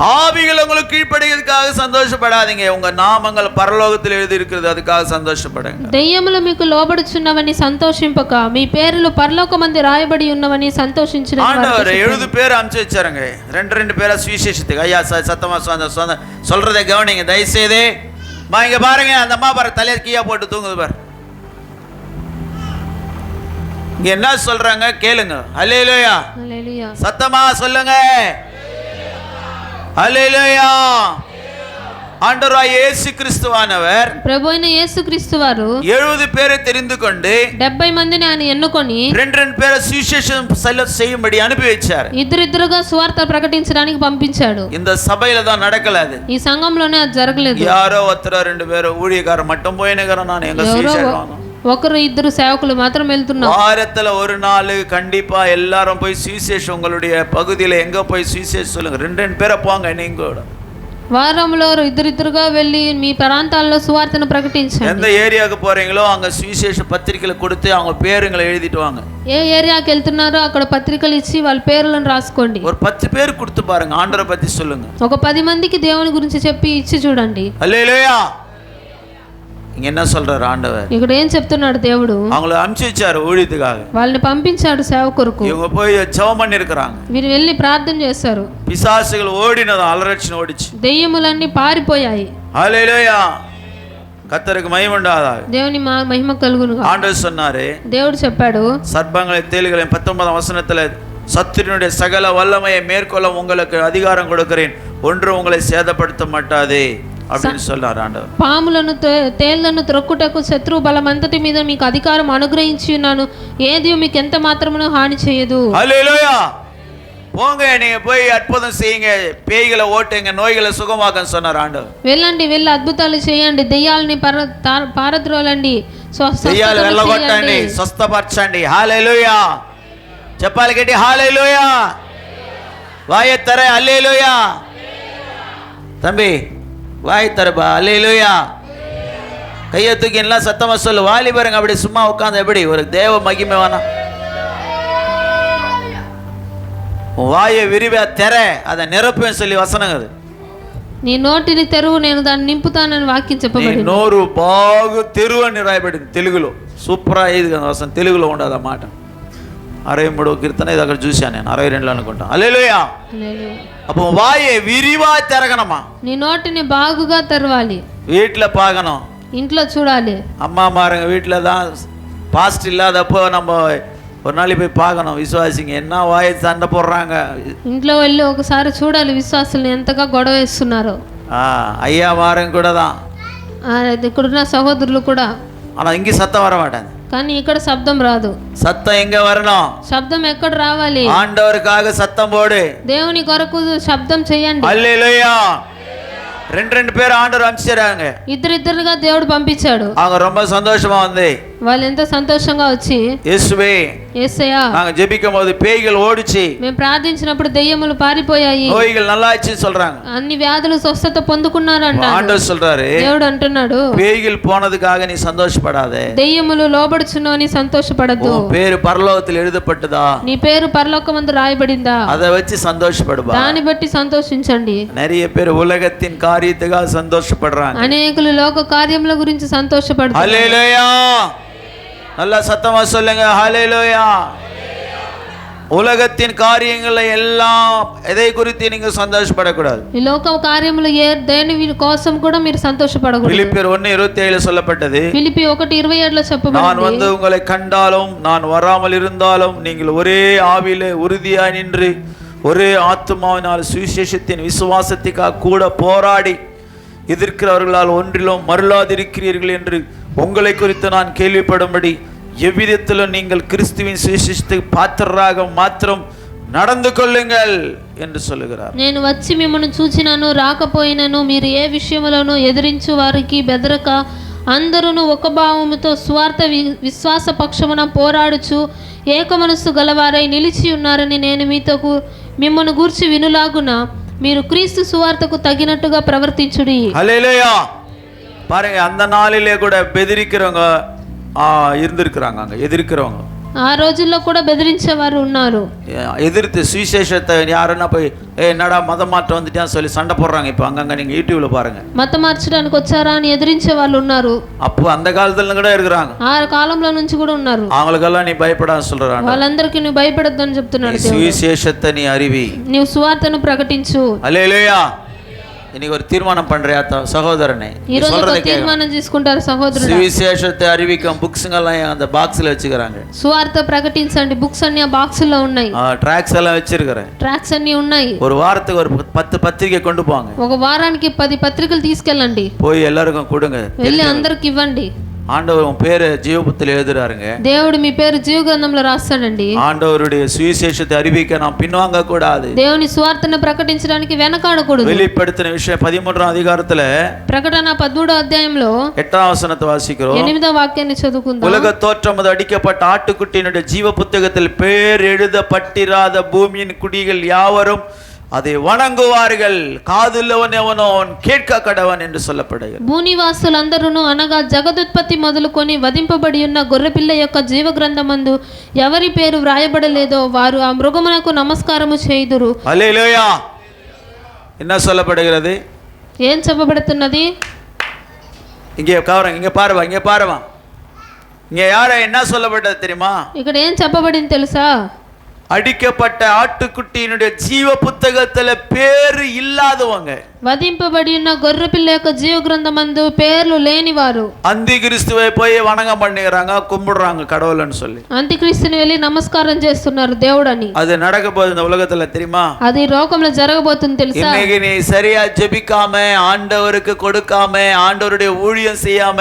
ஆவிகள் உங்களுக்கு கீழ்ப்படிகிறதுக்காக சந்தோஷப்படாதீங்க, உங்க நாமங்கள் பரலோகத்தில் எழுதி இருக்கிறது, அதுக்காக சந்தோஷப்படுங்க. దెయ్యములు మీకు లోబడుచున్నవని సంతోషింపక మీ పేర్లు పరలోకమందు రాయబడి ఉన్నవని సంతోషించును. ஆண்டவர் 70 பேர் அனுப்பிச்சு வச்சாருங்க, ரெண்டு பேரா சுவிசேஷத்துக்கு. ஐயா சத்தமா சொல்றதை கவனிங்க தயவுசெய்து. இங்க பாருங்க, அந்த அம்மா பாரு தலையை கீழே போட்டு தூங்குது பாரு. இங்க என்ன சொல்றாங்க கேளுங்க. ஹல்லேலூயா, హల్లెలూయా, சத்தமா சொல்லுங்க. ஹல்லேலூயா. ஆண்டவராய் இயேசு கிறிஸ்துவானவர் ప్రభువైన యేసుక్రీస్తు వారు 70 பேரை தெரிந்து கொண்டு 70 మందిని ఆయన ఎన్నుకొని ரெண்டு பேரை சுவிசேஷம் செய்யும்படி அனுப்பி வச்சார். ఇద్దరిద్దరుగా సువార్త ప్రకటించడానికి పంపించాడు. இந்த சபையில தான் நடக்கல, அது ఈ సంఘంలోనే అది జరగలేదు. யாரோ ஒருத்தர 2 பேர் ஊழியக்காரர் மட்டும் போயினுக்கிறோம். நான் எங்க சுவிசேஷம் ఒకరు ఇద్దరు సేవకులు మాత్రం వెళ్తున్నారు. வாரத்துல ஒரு நாள் கண்டிப்பா எல்லாரும் போய் சுவிசேஷம் உங்களுடைய பகுதியில எங்க போய் சுவிசேஷம் சொல்லுங்க. 2 பேரை போங்க, நீங்க கூட వారంలో ఇద్దరిద్దరుగా వెళ్ళి మీ ప్రాంతాల్లో సువార్తను ప్రకటించండి. எந்த ஏரியாவுக்கு போறீங்களோ அங்க சுவிசேஷ பத்திரிக்கைகளை கொடுத்து அவங்க பேருங்களை எழுதிட்டு வாங்க. ఏ ఏరియాకి వెళ్తున్నారో అక్కడ పత్రికలు ఇచ్చి వాళ్ళ పేర్లను రాసుకోండి. ஒரு 10 பேர் கொடுத்து பாருங்க, ஆண்டவரை பத்தி சொல்லுங்க. ఒక 10 మందికి దేవుని గురించి చెప్పి ఇచ్చి చూడండి. ஹல்லேலூயா. இங்க என்ன சொல்றாரு ஆண்டவர்? ఇక్కడ ఏం చెప్తున్నాడు దేవుడు? அவங்களை அனுப்பிச்சு வச்சாரு ஊழியத்துக்காக. వాళ్ళని పంపించాడు సేవ కొరకు. இவங்க போய் ஜெபம் பண்ணி இருக்காங்க. వీరు వెళ్ళి ప్రార్థన చేశారు. பிசாசுகள் ஓடினது, அலறச்சின ஓடிச்சு. దెయ్యములన్నీ పారిపోయాయి. ஹல்லேலூயா. கர்த்தருக்கு மகிமை உண்டாதாக. దేవుని మహిమ కలుగును. ஆண்டவர் சொன்னாரு, దేవుడు చెప్పాడు, சர்ப்பங்களை தேள்களை 19ஆம் வசனத்துல சத்துருவினுடைய சகல வல்லமையை மேற்கொள்ள உங்களுக்கு அதிகாரம் கொடுக்கிறேன், ஒன்று உங்களை சேதப்படுத்த மாட்டாதே அப்படின்னு சொன்னார் ஆண்டவர். పాములను తేళ్లను త్రొక్కుటకు శత్రు బలమంతటి మీద మీకు అధికారం అనుగ్రహించి ఉన్నాను, ఏది మీకు ఎంత మాత్రమును హాని చేయదు. హల్లెలూయా. போங்க, நீங்க போய் அற்புதம் செய்யுங்க, பேய்களை ஓட்டுங்க, நோய்களை சுகமாக்குன்னு சொன்னார் ஆண்டவர். వెళ్ళండి, వెళ్ళి అద్భుతాలు చేయండి, దెయ్యాలని పారద్రోలండి, దెయ్యాలు వెళ్ళగొట్టండి, స్వస్థపరచండి. హల్లెలూయా. చెప్పాలి గట్టి హల్లెలూయా. వాయత్తర హల్లెలూయా. தம்பி வாய் தரப்பா, அல்லேலூயா. கையை தூக்கி எல்லாம் சத்தமா சொல்லு. வாலிபருங்க அப்படி சும்மா உட்காந்து எப்படி ஒரு தேவ மகிமை வேணாம். வாயை விரிவா తెర, அதை నిరపేం சொல்லி వసనం అది. నీ నోటిని తెరువు, నేను దాన్ని నింపుతానని వాక్యం చెప్పబడింది. నోరు బాగు తెరువు అని రాయబడింది తెలుగులో. సూపర్ అయ్యేది కదా వసనం, తెలుగులో ఉండదు ఆ మాట. 63వ కీర్తన ఇది అక్కడ చూశాను నేను, 62లో అనుకుంటా. హల్లెలూయా. அப்போ வாயை விரிவா திறக்கணுமா? నీ నోటిని బాగుగా తెరవాలి. வீட்டில் பார்க்கணும், ఇంట్లో చూడాలి. அம்மா மாருங்க வீட்டில் தான் பாஸ்ட் இல்லாதப்போ நம்ம ஒரு நாளைக்கு போய் பார்க்கணும். விசுவாசிங்க என்ன வாயை சண்டை போடுறாங்க. ఇంట్లో వెళ్ళి ఒకసారి చూడాలి విశ్వాసులు ఎంతగా గొడవ వేస్తున్నారో. ஐயா மாருங்க கூட தான், ఇక్కడున్న సహోదరులు కూడా. ஆனால் இங்கே சத்தம் வர மாட்டாங்க. కానీ ఇక్కడ శబ్దం రాదు. சத்தம் எங்க வரணும்? శబ్దం ఎక్కడ రావాలి? ஆண்டவருக்காக சத்தம் போடு. దేవుని కొరకు శబ్దం చేయండి. హల్లెలూయా. రెండు பேர் ஆண்டவர் அனுப்பிச்சாங்க. ఇద్దరిద్దరుగా దేవుడు పంపించాడు. அவங்க ரொம்ப சந்தோஷமா வந்து వాళ్ళు ఎంత సంతోషంగా వచ్చి, యేసువే యేసయ్యా, நாங்க ஜெபிக்கும் போது பேய்கள் ஓடிச்சு, మేము ప్రార్థించినప్పుడు దెయ్యములు పారిపోయాయి, நோய்கள் நல்லாச்சுன்னு சொல்றாங்க. అన్ని వ్యాధులు స్వస్థత పొందుకున్నారంట. ஆண்டவர் சொல்றாரு, దేవుడు అంటున్నాడు, பேய்கள் போனதுக்காக நீ சந்தோஷப்படாதே, దెయ్యములు లోబడుచును అని సంతోషపడద్దు. உன் பேரு பரலோகத்தில் எழுதப்பட்டதா, నీ పేరు పరలోకమందు రాయబడిందా, அதை வச்சு சந்தோஷப்படுவா. దాన్ని బట్టి సంతోషించండి. நிறைய பேர் உலகத்தின் காரியத்துக்காக சந்தோஷப்படுறாங்க. అనేకులు లోక కార్యముల గురించి సంతోషపడతారు. హల్లెలూయా. நல்லா சத்தமா சொல்லுங்க ஹல்லேலூயா. உலகத்தின் காரியங்களை எல்லாம் எதை குறித்து நீங்க சந்தோஷப்படக்கூடாது. ఈ లోక కార్యములు దేని కోసం కూడా మీరు సంతోషపడకూడదు. பிலிப்பியர் 1:27 சொல்லப்பட்டது. ఫిలిప్పీ 1:27లో చెప్పబడింది, நான் வந்து உங்களை கண்டாலும் நான் வராமல் இருந்தாலும் நீங்கள் ஒரே ஆவியிலே உறுதியாய் நின்று ஒரே ஆத்துமாவினால் சுவிசேஷத்தின் விசுவாசத்துக்காக கூட போராடி எதிர்க்கிறவர்களால் ஒன்றிலும் மருளாதிருக்கிறீர்கள் என்று உங்களை குறித்து நான் கேள்விப்படும்படி எவ்விதத்திலும் நீங்கள் கிறிஸ்துவின் சுவிசேஷத்துக்கு பாத்திரராக மாத்திரம் நடந்து கொள்ளுங்கள் என்று சொல்லுகிறார். నేను వచ్చి మిమ్మల్ని చూచినను రాకపోయినను మీరు ఏ విషయములను ఎదిరించు వారికి బెదరక అందరూ ఒక భావముతో స్వార్థ విశ్వాస పక్షమున పోరాడుచు ఏక మనస్సు గలవారై నిలిచి ఉన్నారని నేను మిమ్మల్ని గూర్చి వినులాగున మీరు క్రీస్తు సువార్తకు తగినట్టుగా ప్రవర్తించుడి. హల్లెలూయా. பாருங்க, அந்த நாளிலே கூட பெதிரிக்கிறவங்க இருந்திருக்கிறாங்க. அங்க எதிர்க்கிறவங்க ఆ రోజుల్లో కూడా బెదిరించేవారు ఉన్నారు. எதிர்த்து சுவிசேஷத்தை யாருன்னா போய் என்னடா மதம் மாற்றம் வந்துட்டான்னு சொல்லி சண்டை போடுறாங்க. இப்போ அங்கங்க நீங்க யூடியூப்ல பாருங்க, మతం మార్చడానికి వచ్చారా అని ఎదిరించే వాళ్ళు ఉన్నారు. அப்போ அந்த காலத்துல கூட இருக்கிறாங்க, ఆ కాలంలో నుంచి కూడా ఉన్నారు. அவங்களுக்கெல்லாம் நீ பயப்படான்னு சொல்றாங்க. వాళ్ళందరికీ నువ్వు భయపడొద్దని చెప్తున్నాడు. சுவிசேஷத்தை நீ அறிவி, నీవు సువార్తను ప్రకటించు. హల్లెలూయా. இன்னைக்கு ஒரு தீர்மானம் பண்றியா சகோதரனே? ఈ రోజు ఒక తీర్మానం తీసుకుంటారు సహోదరుడు. சுவிசேஷத்தை அறிவிக்கும் புக்ஸ்ங்கெல்லாம் அந்த பாக்ஸ்ல வச்சுக்கறாங்க. సువార్త ప్రకటించండి బుక్స్ అన్ని ఆ బాక్స్ లో ఉన్నాయి. ట్రాక్స్ எல்லாம் வச்சிருக்கறேன். ట్రాక్స్ అన్ని ఉన్నాయి. ஒரு வாரத்துக்கு ஒரு 10 பத்திரிகை கொண்டு போங்க. ఒక వారానికి 10 పత్రికలు తీసుకెళ్ళండి. போய் எல்லாருக்கும் கொடுங்க. వెళ్ళి అందరికి ఇవ్వండి. ஆண்டவர் உன் பேரை ஜீவபுத்தல எழுதுறாருங்க. దేవుడు మీ పేరు జీవ గ్రంథంలో రాస్తాడండి. ஆண்டவருடைய சுவிசேஷத்தை அறிவிக்க நாம் பின்வாங்க கூடாது. దేవుని సువార్తను ప్రకటించడానికి వెనకాడకూడదు. வெளிப்படுத்தின விஷயம் 13వ అధికారத்துல ప్రకటన 13వ అధ్యాయంలో 8వ వచనத்தை వాసిக்கிறோம். 8వ వాక్యాన్ని చదువుకుందాం. உலக தோற்றம் முதல் அடிக்கப்பட்ட ஆட்டுக்குட்டியினுடைய ஜீவ புத்தகத்தில் பேர் எழுதப்பட்டிராத பூமியின் குடிகள் யாவரும் அதை వణంగువాர்கள் కాదుల్లవన్ ఎవనో அவன் கேட்க கடவன் என்று சொல்லப்படுகிறது. భూనివాసులందరూ అనగా జగదుత్పత్తి మొదలుకొని వధింపబడి ఉన్న గొర్రెపిల్ల యొక్క జీవ గ్రంథమందు ఎవరి పేరు వ్రాయబడలేదో వారు ఆ మృగమునకు నమస్కారము చేయుదురు. హల్లెలూయా. என்ன சொல்லப்படுகிறது? ఏం చెప్పబడుతున్నది? இங்கே கவரம், இங்கே பாருமா. இங்க யார என்ன சொல்லப்பட்டது தெரியுமா? ఇక్కడ ఏం చెప్పబడింది తెలుసా? அடிக்கப்பட்ட ஆட்டுக்குட்டியினுடைய ஜீவ புத்தகத்துல பேரு இல்லாதவங்க, వధింపబడి ఉన్న గొర్రెపిల్ల యొక్క జీవ గ్రంథమందు పేర్లు లేనివారు அந்தி கிறிஸ்துவை போய் வணங்கம் பண்ணுகிறாங்க, கும்பிடுறாங்க கடவுள்னு சொல்லி. అంత్యక్రీస్తుని వెళ్ళి నమస్కారం చేస్తున్నారు దేవుడని. அது நடக்க போகுது இந்த உலகத்துல தெரியுமா? అది లోకంలో జరగబోతుంది తెలుసా? இன்னைக்கு நீ சரியா ஜெபிக்காம, ஆண்டவருக்கு கொடுக்காம, ஆண்டவருடைய ஊழியம் செய்யாம,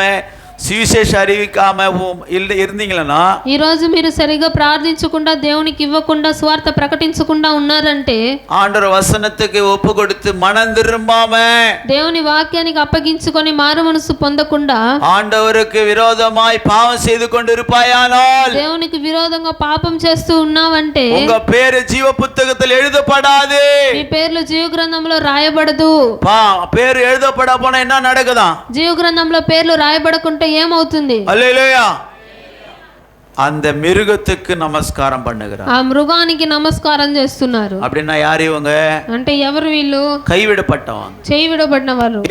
సువిశేష அறிவிக்காம இருந்தீங்களா, ఈ రోజు మీరు సరిగా ప్రార్థించకుండా దేవునికి ఇవ్వకుండా స్వార్థ ప్రకటించకుండా ఉన్నారంటే, ఆండవర్ వసనத்துக்கு ఒప్పు கொடுத்து மனம் திரும்பாம దేవుని వాక్యానికి అప్పగించుకొని మారు మనసు పొందకుండా ఆండవருக்கு విరోధமாய் பாவம் செய்து கொண்டிருப்பாயானால், దేవునికి విరోధంగా పాపం చేస్తూ ఉన్నావంటే உங்க பேரு ஜீவ புத்தகத்தில் எழுதப்படாது. మీ పేర్లు జీవ గ్రంథంలో రాయబడదు. பேரு எழுதப்பட போனா என்ன நடக்குதா? జీవ గ్రంథంలో పేర్లు రాయబడకుంటే ఏమవుతుంది? హల్లెలూయా. அந்த மிருகத்துக்கு நமஸ்காரம் பண்ணுகிறார். ఆ మృగానికి నమస్కారం చేస్తున్నారు. அப்படின்னா యారు ఇవங்க? అంటే ఎవరు వీళ్ళు? కైవిడపట్టవారు, చేయి విడబడిన వారు.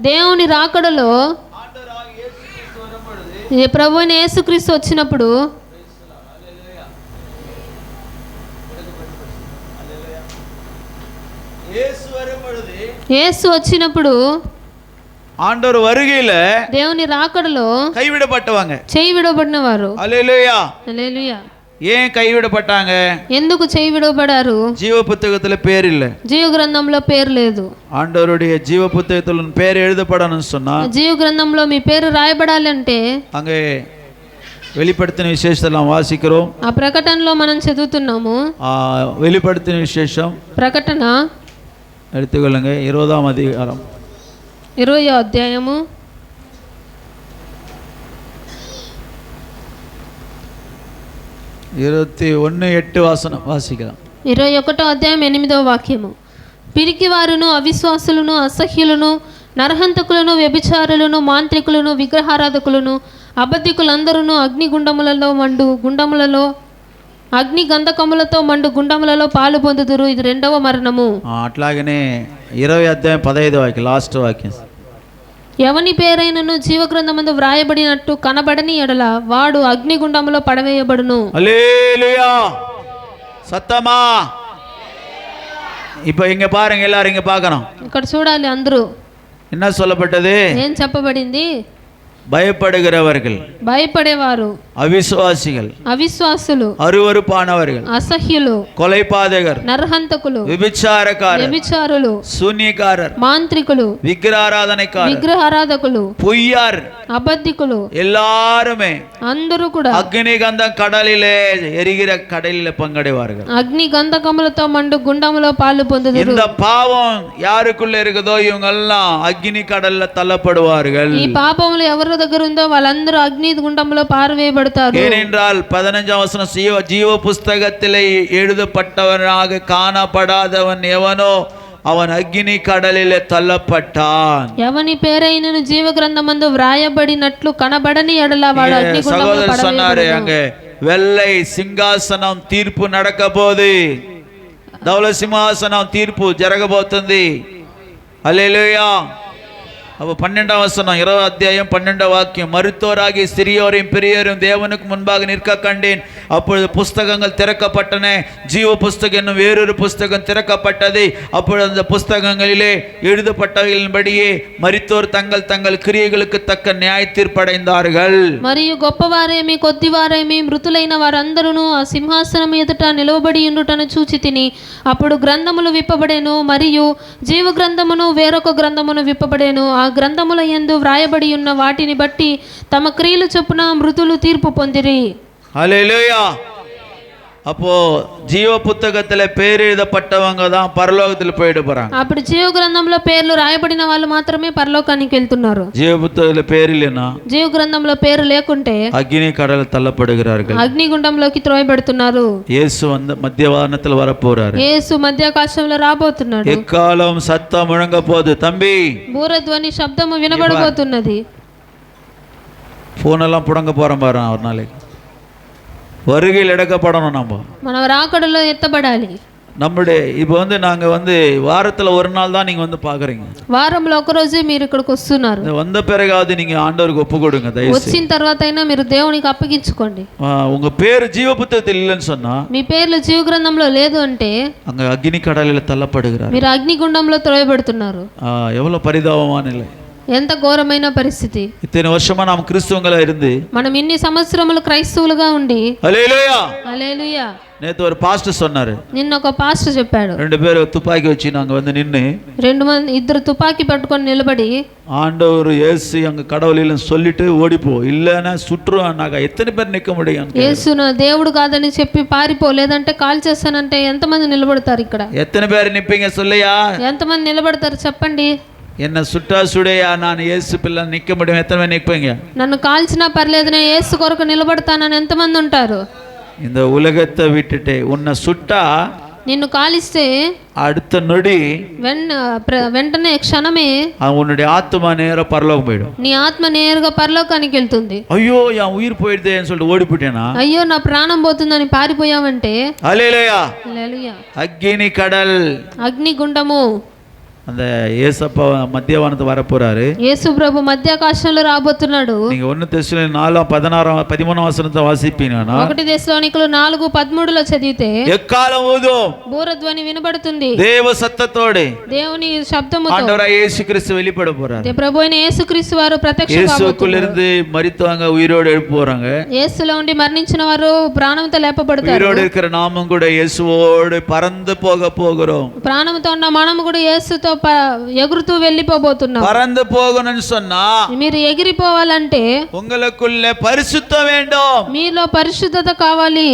దేవుని రాకడలో ప్రభువైన యేసుక్రీస్తు వచ్చినప్పుడు, యేసు వచ్చినప్పుడు, ஆண்டவர் வருகையில దేవుని రాకడలో கைவிடப்பட்டவங்க, చేయి విడబడిన వారు. హల్లెలూయా. హల్లెలూయా. ஏன் கைவிடப்பட்டாங்க? ఎందుకు చేయి విడబడారు? జీవ పుస్తకத்துல பேர் இல்ல, జీవ గ్రంథంలో పేరు లేదు. ஆண்டவருடைய జీవ పుస్తకத்துல பேர் எழுதப்படணும்னு சொன்னா, జీవ గ్రంథంలో మీ పేరు రాయబడాలి అంటే அங்கே வெளிப்படுத்தின விசேஷத்தெல்லாம் வாசிக்கிறோம். ఆ ప్రకటనలో మనం చదువుతున్నాము. வெளிப்படுத்தின விசேஷம் ప్రకటన எடுத்துக்கொள்ளுங்க, 20ஆம் அதிகாரம், 20వ అధ్యాయము 21:8 వాసిக்கலாம். 21వ అధ్యాయం 8వ వాక్యము. పిరికివారును, అవిశ్వాసులను, అసహ్యులను, నరహంతకులను, వ్యభిచారులను, మాంత్రికులను, విగ్రహారాధకులను, అబద్ధికులందరూ అగ్ని గంధకములతో మండు గుండములలో పాలు పొందుదురు. ఇది రెండవ మరణము. అట్లాగనే 20వ అధ్యాయం 15వ వాక్యం, లాస్ట్ వాక్యం. ఎవని పేరైనను జీవగ్రంథమందు వ్రాయబడినట్టు కనబడని ఎడల వాడు అగ్నిగుండములో పడవేయబడును. హల్లెలూయా. సత్తమా. இப்போ இங்க பாருங்க, எல்லாரும் இங்க பார்க்கணும். ఇక్కడ చూడాలి అందరూ. என்ன சொல்லப்பட்டது? ఏం చెప్పబడింది? பயப்படுகிறவர்கள், భయపడేవారు, అవిశ్వాసిகள், అవిశ్వాసులు, అరువరుపానవர்கள், అసహ్యులు, కొలైపాదగర్, నరహంతకులు, వ్యభిచారులు, శూన్యకారర్, మాంత్రికులు, విగ్రహారాధకులు, பொய்யார், అబద్ధికులు, எல்லாருமே అందరూ కూడా అగ్ని గంధం கடலிலே எரிகிற கடலிலே பங்கடைவார்கள். అగ్ని గంధకములతో మండు గుండములో పాలు పొందుదురు. இந்த பாவம் யாருக்குள்ள இருக்குதோ இவங்க எல்லாம் அக்னி கடல்ல தள்ளப்படுவார்கள். ఈ పాపములు ఎవరి దగ్గర ఉందో వాళ్ళందరూ అగ్ని గుండంలో పారవేయబడతారు. ஏனென்றால் 15ஆம் வசனம், ஜீவ புஸ்தகத்திலே எழுதப்பட்டவனாக காணப்படாதவன் எவனோ அவன் அக்னி கடலிலே தள்ளப்பட்டான். ఎవని పేరైనను జీవ గ్రంథమందు వ్రాయబడినట్లు కనబడని ఎడల వాడు అగ్ని గుండంలో పడవేయబడును. சொன்னாரு, அங்க வெள்ளை சிங்காசனம் తీర్పు நடக்கబోది, ధవల సింహాసనం తీర్పు జరగబోతుంది. హల్లెలూయా. அப்போ 12ஆம் வசனம், 20 அத்தியாயம் 12 வாக்கியம். மருத்துவராகி சிறியோரையும் பெரியோரையும் தேவனுக்கு முன்பாக நிற்க கண்டேன். அப்பொழுது புஸ்தகங்கள் திறக்கப்பட்டன. ஜீவ புஸ்தகம் என்னும் வேறொரு புஸ்தகம் திறக்கப்பட்டது. அப்பொழுது அந்த புஸ்தகங்களிலே எழுதப்பட்டவைகளின்படியே மரித்தோர் தங்கள் தங்கள் கிரியைகளுக்கு தக்க நியாய தீர்ப்படைந்தார்கள். మరియు గొప్పవారేమి కొద్దివారేమి మృతులైన వారందరూ ఆ సింహాసనం ఎదుట నిలవబడి ఉండుటను చూచి తిని, అప్పుడు గ్రంథములు విప్పబడెను, మరియు జీవ గ్రంథమును వేరొక గ్రంథమును విప్పబడెను. ఆ గ్రంథముల యందు వ్రాయబడి ఉన్న వాటిని బట్టి తమ క్రియలు చొప్పున మృతులు తీర్పు పొందిరి. హల్లెలూయా. அப்போ ஜீவ புத்தகத்துல பேர் எழுதப்பட்டவங்க தான் பரலோகத்தில் போயிட்டு போறாங்க. అప్పుడు జీవ గ్రంథంలో పేర్లు రాయబడిన వాళ్ళు మాత్రమే పరలోకానికి వెళ్తున్నారు. ஜீவ புத்தகத்துல பேர் இல்லைன்னா జీవ గ్రంథంలో పేరు లేకుంటే அக்னி கடல் தள்ளப்படுகிறார்கள். అగ్నిగుండంలోకి త్రోయబడుతున్నారు. இயேசு வந்து மத்தியவானத்தில் வரப்போறாரு. యేసు మధ్యాకాశంలో రాబోతున్నాడు. எக்காலம் சத்தம் முழங்க போகுது. தம்பி, బూరధ్వని శబ్దము వినబడబోతున్నది. போன் எல்லாம் புடங்க போறோம் பாரு. ஒரு நாளைக்கு வருகையில் எடுக்கப்படணும். మనం రాకడలో ఎత్తబడాలి. நம்முடைய இப்போ வந்து நாங்க வந்து வாரத்துல ஒரு நாள் தான் நீங்க வந்து பாக்குறீங்க. వారంలో ఒక రోజే మీరు ఇక్కడికి వస్తున్నారు. வந்த பிறகாவது நீங்க ஆண்டவருக்கு ஒப்பு கொடுங்க. தயவு వచ్చిన తర్వాత అయినా మీరు దేవునికి అప్పగించుకోండి. உங்க பேர் ஜீவ புத்தகத்தில் இல்லைன்னு சொன்னா, మీ పేర్లు జీవ గ్రంథంలో లేదు అంటే அங்க அக்னி கடலில் தள்ளப்படுகிறார். మీరు అగ్నిగుండంలో త్రోయబడుతున్నారు. எவ்வளவு பரிதாபமான நிலை, ఎంత ఘోరమైన పరిస్థితి. இத்தனை வருஷமா நாம் கிறிஸ்துவங்களா இருந்து మనం ఇన్ని సంవత్సరములు క్రైస్తవులుగా ఉండి హల్లెలూయా హల్లెలూయా. நேத்து ஒரு பாஸ்டர் சொன்னாரு, నిన్న ఒక పాస్టర్ చెప్పాడు, 2 பேர் துப்பாக்கி வச்சு நாங்க வந்து நின்னு ఇద్దరు తుపాకీ పట్టుకొని నిలబడి ஆண்டவர் இயேசு அங்க கடவுள் இல்லைன்னு சொல்லிட்டு ஓடிப்போ, இல்லைன்னா சுற்றுவாங்க. எத்தனை பேர் நிற்க முடியும்? యేసు నా దేవుడు కాదని చెప్పి పారిపో, లేదంటే కాల్ చేస్తానంటే ఎంతమంది నిలబడతారు? ఇక్కడ எத்தனை பேர் நிப்பீங்க சொல்லையா? ఎంతమంది నిలబడతారు చెప్పండి. என்ன சுட்டா சுடையா நான் இயேசு பிள்ளை நிற்க முடியும்? எத்தனை பேர் நிற்பீங்க? నన్ను కాల్చినా పర్లేదు, నేను యేసు కొరకు నిలబడతానని ఎంతమంది ఉంటారు? இந்த உலகத்தை விட்டுட்டு உன்னை சுட்டா నిన్ను కాలిస్తే அடுத்த நொடி వెంటనే క్షణమే உன்னுடைய ஆத்மா நேர பரலோகம் போயிடும். నీ ఆత్మ నేరుగా పరలోకానికి వెళ్తుంది. ஐயோ என் உயிர் போயிடுதேன்னு சொல்லிட்டு ஓடி போயிட்டேனா, అయ్యో నా ప్రాణం పోతుందని పారిపోయావంటే ஹல்லேலூயா హల్లెలూయా. அக்கினி கடல், అగ్నిగుండము. அந்த ஏசப்பா மத்தியவானத்து வரப்போறாரு. యేసు ప్రభు మధ్యాకాశంలో రాబోతున్నాడు. நீங்க 1 தெசலோனிக்கேயர் 4:13 வசனத்தை வாசிப்பீங்கன்னா, 1 తెస్సలోనికలు 4:13 చదివితే எக்காலம் ஊதும் బూరధ్వని వినబడుతుంది. தேவ சத்தத்தோடு దేవుని శబ్దముతో ஆண்டவராகிய இயேசு கிறிஸ்து வெளிப்பட போறாரு. ప్రభు అయిన యేసుక్రీస్తు వారు ప్రత్యక్షం இயேசுக்குள்ள இருந்து மரித்தவங்க உயிரோடு எழுப்ப போறாங்க. యేసులో ఉండి మరణించిన వారు ప్రాణంతో లేపబడతారు. உயிரோடு இருக்கிற நாமும் கூட இயேசுவோடு பறந்து போக போகிறோம். ప్రాణంతో ఉన్న మనము కూడా యేసుతో ఎగురుతూ వెళ్ళిపోబోతున్నాం. பறந்து போகணும்னு சொன்னா మీరు ఎగిరిపోవాలంటే உங்களுக்குள்ள பரிசுத்தம் வேண்டும். మీలో పరిశుద్ధత కావాలి.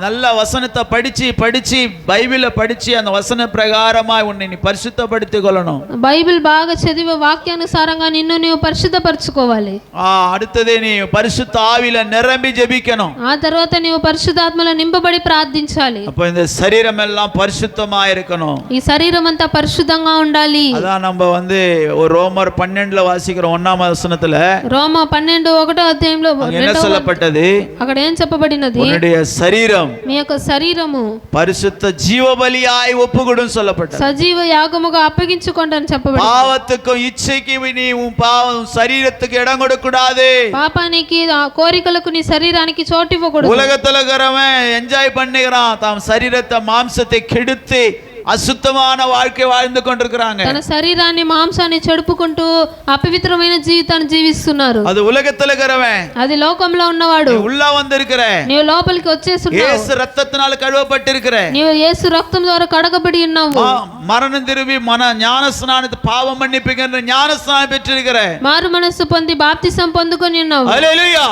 நல்ல வசனத்தை படிச்சு படிச்சு பைபிளை படிச்சு அந்த வசன பிரகாரமா உன்னை நீ பரிசுத்தப்படுத்திக் கொள்ளணும். బైబిల్ బాగా చదివి వాక్యానుసారంగా నిన్ను నీవు పరిశుద్ధపరచుకోవాలి. அடுத்ததே நீ பரிசுத்த ஆவியில நிரம்பி ஜெபிக்கணும். ఆ తర్వాత నీవు పరిశుద్ధాత్మలో నింపబడి ప్రార్థించాలి. அப்ப இந்த சரீரம் எல்லாம் பரிசுத்தமா இருக்கணும். ఈ శరీరం అంతా పరిశుద్ధంగా ఉండాలి. அதான் நம்ம வந்து ஒரு ரோமர் 12ல வாசிக்கிறோம் 1ஆம் வசனத்துல, రోమ 12:1 అధ్యాయంలో என்ன சொல்லப்பட்டது? అక్కడ ఏం చెప్పబడినది? உன்னுடைய சரீரம் మీ యొక్క శరీరము பரிசுத்த ஜீவபலியாய் ஒப்புக்கொடுன்னு சொல்லப்பட்டது. సజీవ యాగముగా అప్పగించుకోండి అని చెప్పబడింది. பாவத்துக்கும் இச்சைக்கு நீ உன் பாவம் சரீரத்துக்கு இடம் கொடுக்க கூடாது. పాపానికి ఆ కోరికలకు నీ శరీరానికి చోటు ఇవ్వకూడదు. உலகத்துல இருக்கிறவன் என்ஜாய் பண்ணுகிறான், தாம் சரீரத்தை மாம்சத்தை கெடுத்து అశుద్ధమైన வாழ்க்கை வாழ்ந்து கொண்டிருக்கிறாங்க. తన శరీరాన్ని మాంసాన్ని చెడుపుకుంటూ అపవిత్రమైన జీవితాన్ని జీవిస్తున్నారు. அது உலகத்துல இருக்கிறவன், అది లోకంలో ఉన్నవాడు. உள்ள வந்திருக்கிற, నీవు లోపలికి వచ్చేస్తున్నావు. యేసు రక్తத்தினால కడుగబట్టిருக்கிற, నీవు యేసు రక్తం ద్వారా కడగబడి ఉన్నావు. மரணம் திரும்பி ஞான ஸ்நானத்தை பாவம் மன்னிப்புங்கிற ஞான ஸ்நானம் பெற்றிருக்கிற, మారు మనస్సు పొంది బాప్తిసం పొందుకొని ఉన్నావు. హల్లెలూయా.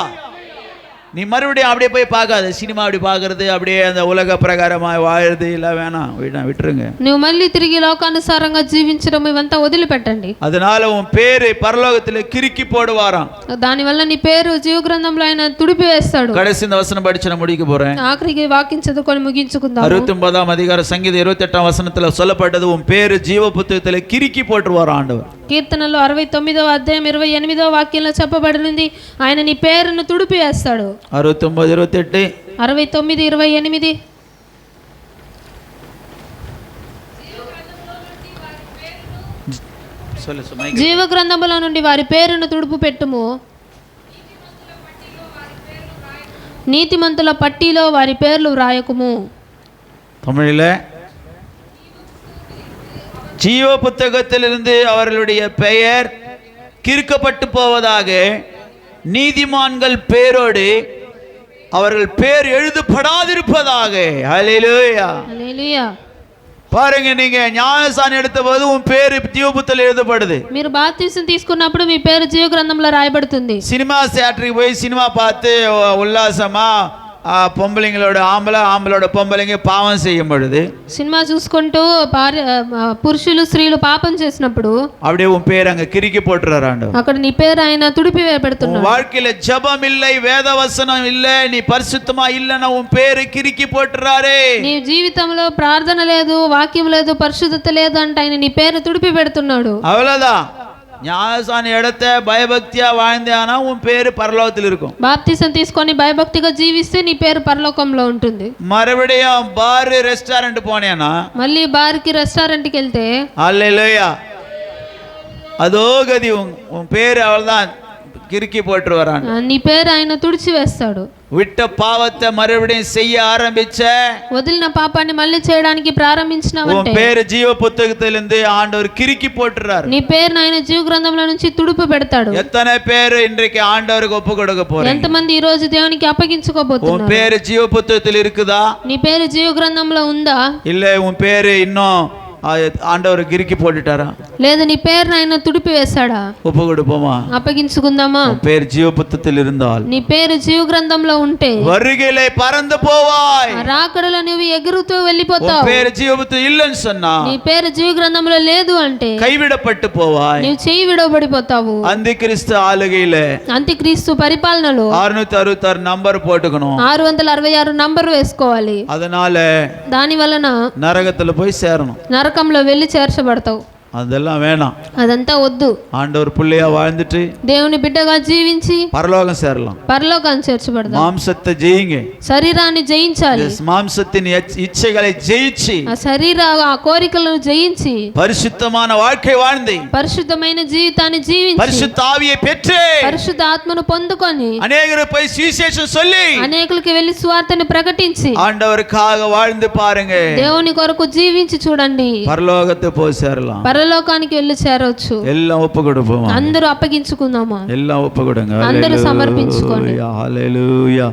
நீ மறுபடியும் அப்படியே போய் பார்க்காத, சினிமா அப்படி பார்க்கறது, அப்படியே அந்த உலக பிரகாரமாக வாழுறது இல்லை, வேணாம், விட்டுருங்க. నువ్వు మళ్ళీ తిరిగి లోకానుసారంగా జీవించడం ఇవంతా వదిలిపెట్టండి. அதனால உன் பேரு பரலோகத்தில் கிறுக்கி போடுவாராம். దానివల్ల నీ పేరు జీవ గ్రంథంలో ఆయన తుడిపి వేస్తాడు. கடைசி இந்த வசனம் படிச்சு நான் முடிக்க போறேன். ఆఖరికి వాక్యం చదువుకొని ముగించుకుందాం. 69ஆம் அதிகாரம் சங்கீதம் 28ஆம் வசனத்துல சொல்லப்பட்டது, உன் பேரு ஜீவ புத்தகத்தில் கிறுக்கி போட்டுருவாராம் ஆண்டவர். కీర్తనలో 69వ అధ్యాయం 28వ వాక్యంలో చెప్పబడినది, ఆయన నీ పేరును తుడిపి వేస్తాడు. 69:28 69:28 జీవ గ్రంథముల నుండి వారి పేరును తుడుపు పెట్టుము, నీతిమంతుల పట్టీలో వారి పేర్లు వ్రాయకుము. தமிழில் ஜீவ புத்தகத்திலிருந்து அவர்களுடைய பெயர் கிறுக்கப்பட்டு போவதாக நீதிமான்கள் பேரோடு அவர்கள் பேர் எழுதப்படாதிருப்பதாக. ஹல்லேலூயா హల్లెలూయా. பாருங்க, நீங்க ஞானஸ்நானம் எடுத்த போது உன் பேரு ஜீவபுத்தகத்தில் எழுதப்படுது. మీరు బాప్తిసం తీసుకున్నప్పుడు మీ పేరు జీవ గ్రంథంలో రాయబడుతుంది. சினிமா தியேட்டருக்கு போய் சினிமா பார்த்து உல்லாசமா பொம்பளைங்களோட ஆம்பளோட பொம்பளைங்க பாவம் செய்யும் பொழுது సినిమా చూసుకుంటూ భార్య పురుషులు స్త్రీలు పాపం చేసినప్పుడు அப்படியே உன் பேர் அங்க கிறுக்கி போட்டுறாரு. అక్కడ నీ పేరు ఆయన తుడిపి పెడుతున్నాడు. வாழ்க்கையில ஜெபம் இல்லை, வேத வசனம் இல்லை, நீ பரிசுத்தமா இல்லைன்னா உன் பேரு கிறுக்கி போட்டுறாரு. నీ జీవితంలో ప్రార్థన లేదు, వాక్యం లేదు, పరిశుద్ధత లేదు అంటే ఆయన నీ పేరు తుడిపి పెడుతున్నాడు. அவ்வளவுதான். ஞானசான இடத்தை பயபக்தியா வாழ்ந்தானா உன் பேரு பரலோகத்தில் இருக்கும். బాప్తిసం తీసుకొని భయభక్తిగా జీవిస్తే నీ పేరు పరలోకంలో ఉంటుంది. மறுபடியும் பார் ரெஸ்டாரண்ட் போனேனா, మళ్ళీ బార్కి రెస్టారెంట్కి వెళ్తే அல்லேலூயா, அதோ கதி, உன் பேரு அவள்தான் கிறுக்கி போட்டு வரான். నీ పేరు ఆయన తుడిచి వేస్తాడు. விட்ட பாவத்தை மறுபடியும் செய்ய ஆரம்பிச்ச, వదిలిన పాపాన్ని మళ్ళీ చేయడానికి ప్రారంభించినావంటే உன் பேரு ஜீவ புத்தகத்திலிருந்து ஆண்டவர் கிறுக்கி போட்டுறாரு. నీ పేరును ఆయన జీవ గ్రంథంలో నుంచి తుడుపు పెడతాడు. எத்தனை பேர் இன்றைக்கு ஆண்டவருக்கு ஒப்பு கொடுக்க போறீங்க? ఎంతమంది ఈ రోజు దేవునికి உன் అప్పగించుకోబోతున్నారు? பேரு ஜீவ புத்தகத்தில் இருக்குதா? నీ పేరు జీవ గ్రంథంలో ఉందా? இல்ல உன் பேரு இன்னும் ஆண்டவர் கிறுக்கி போட்டுட்டாரா? లేదా నీ పేరును ఆయన తుడిపి వేశాడా? ஒப்பு கொடுப்போமா? అప్పగించుకుందామా? உன் பேர் ஜீவ புத்தகத்தில் இருந்தால் నీ పేరు జీవ గ్రంథంలో ఉంటే வருகையிலே பறந்து போவாய். ఆ రాకడలో నువ్వు ఎగురుతూ உன் వెళ్ళిపోతావు. பேர் ஜீவ புத்தகம் இல்லைன்னு சொன்னா నీ పేరు జీవ గ్రంథంలో లేదు అంటే கைவிடப்பட்டு போவாய். నువ్వు చెయ్యి విడవబడిపోతావు. அந்த கிறிஸ்து ஆளுகையில అంత్యక్రీస్తు పరిపాలనలో 666 నంబర్ போட்டுக்கணும். 666 నంబర్ వేసుకోవాలి. அதனால దాని వలన நரகத்துல போய் சேரணும். నరకంలో వెళ్ళి చేర్చబడతావు. அதெல்லாம் வேணாம். అదంతా వద్దు. ஆண்டவர் பிள்ளையா வாழ்ந்துட்டு దేవుని బిడ్డగా జీవించి பரலோகம் சேரலாம். పరలోకాన్ని చేర్చబడతావు. மாம்சத்தை ஜெயிங்க. శరీరాన్ని జయించాలి. மாம்சத்தின் இச்சைகளை ஜெயிச்சு ఆ ఆ కోరికలను జయించి பரிசுத்தமான வாழ்க்கை வாழ்ந்து పరిశుద్ధమైన జీవితాన్ని జీవించి பரிசுத்த ஆவியை பெற்று పరిశుద్ధ ఆత్మను పొందుకొని அநேகரை போய் சுவிசேஷம் சொல்லி అనేకులకు వెళ్ళి సువార్తని ప్రకటించి ஆண்டவருக்காக வாழ்ந்து பாருங்க. దేవుని కొరకు జీవించి చూడండి. பரலோகத்தை போய் சேரலாம். పరలోకానికి వెళ్ళి చేరవచ్చు. எல்லாம் ஒப்பு கொடுப்போம். అందరూ అప్పగించుకుందామా? எல்லாம் ஒப்பு கொடுங்க. అందరూ సమర్పించుకోండి. హల్లెలూయా.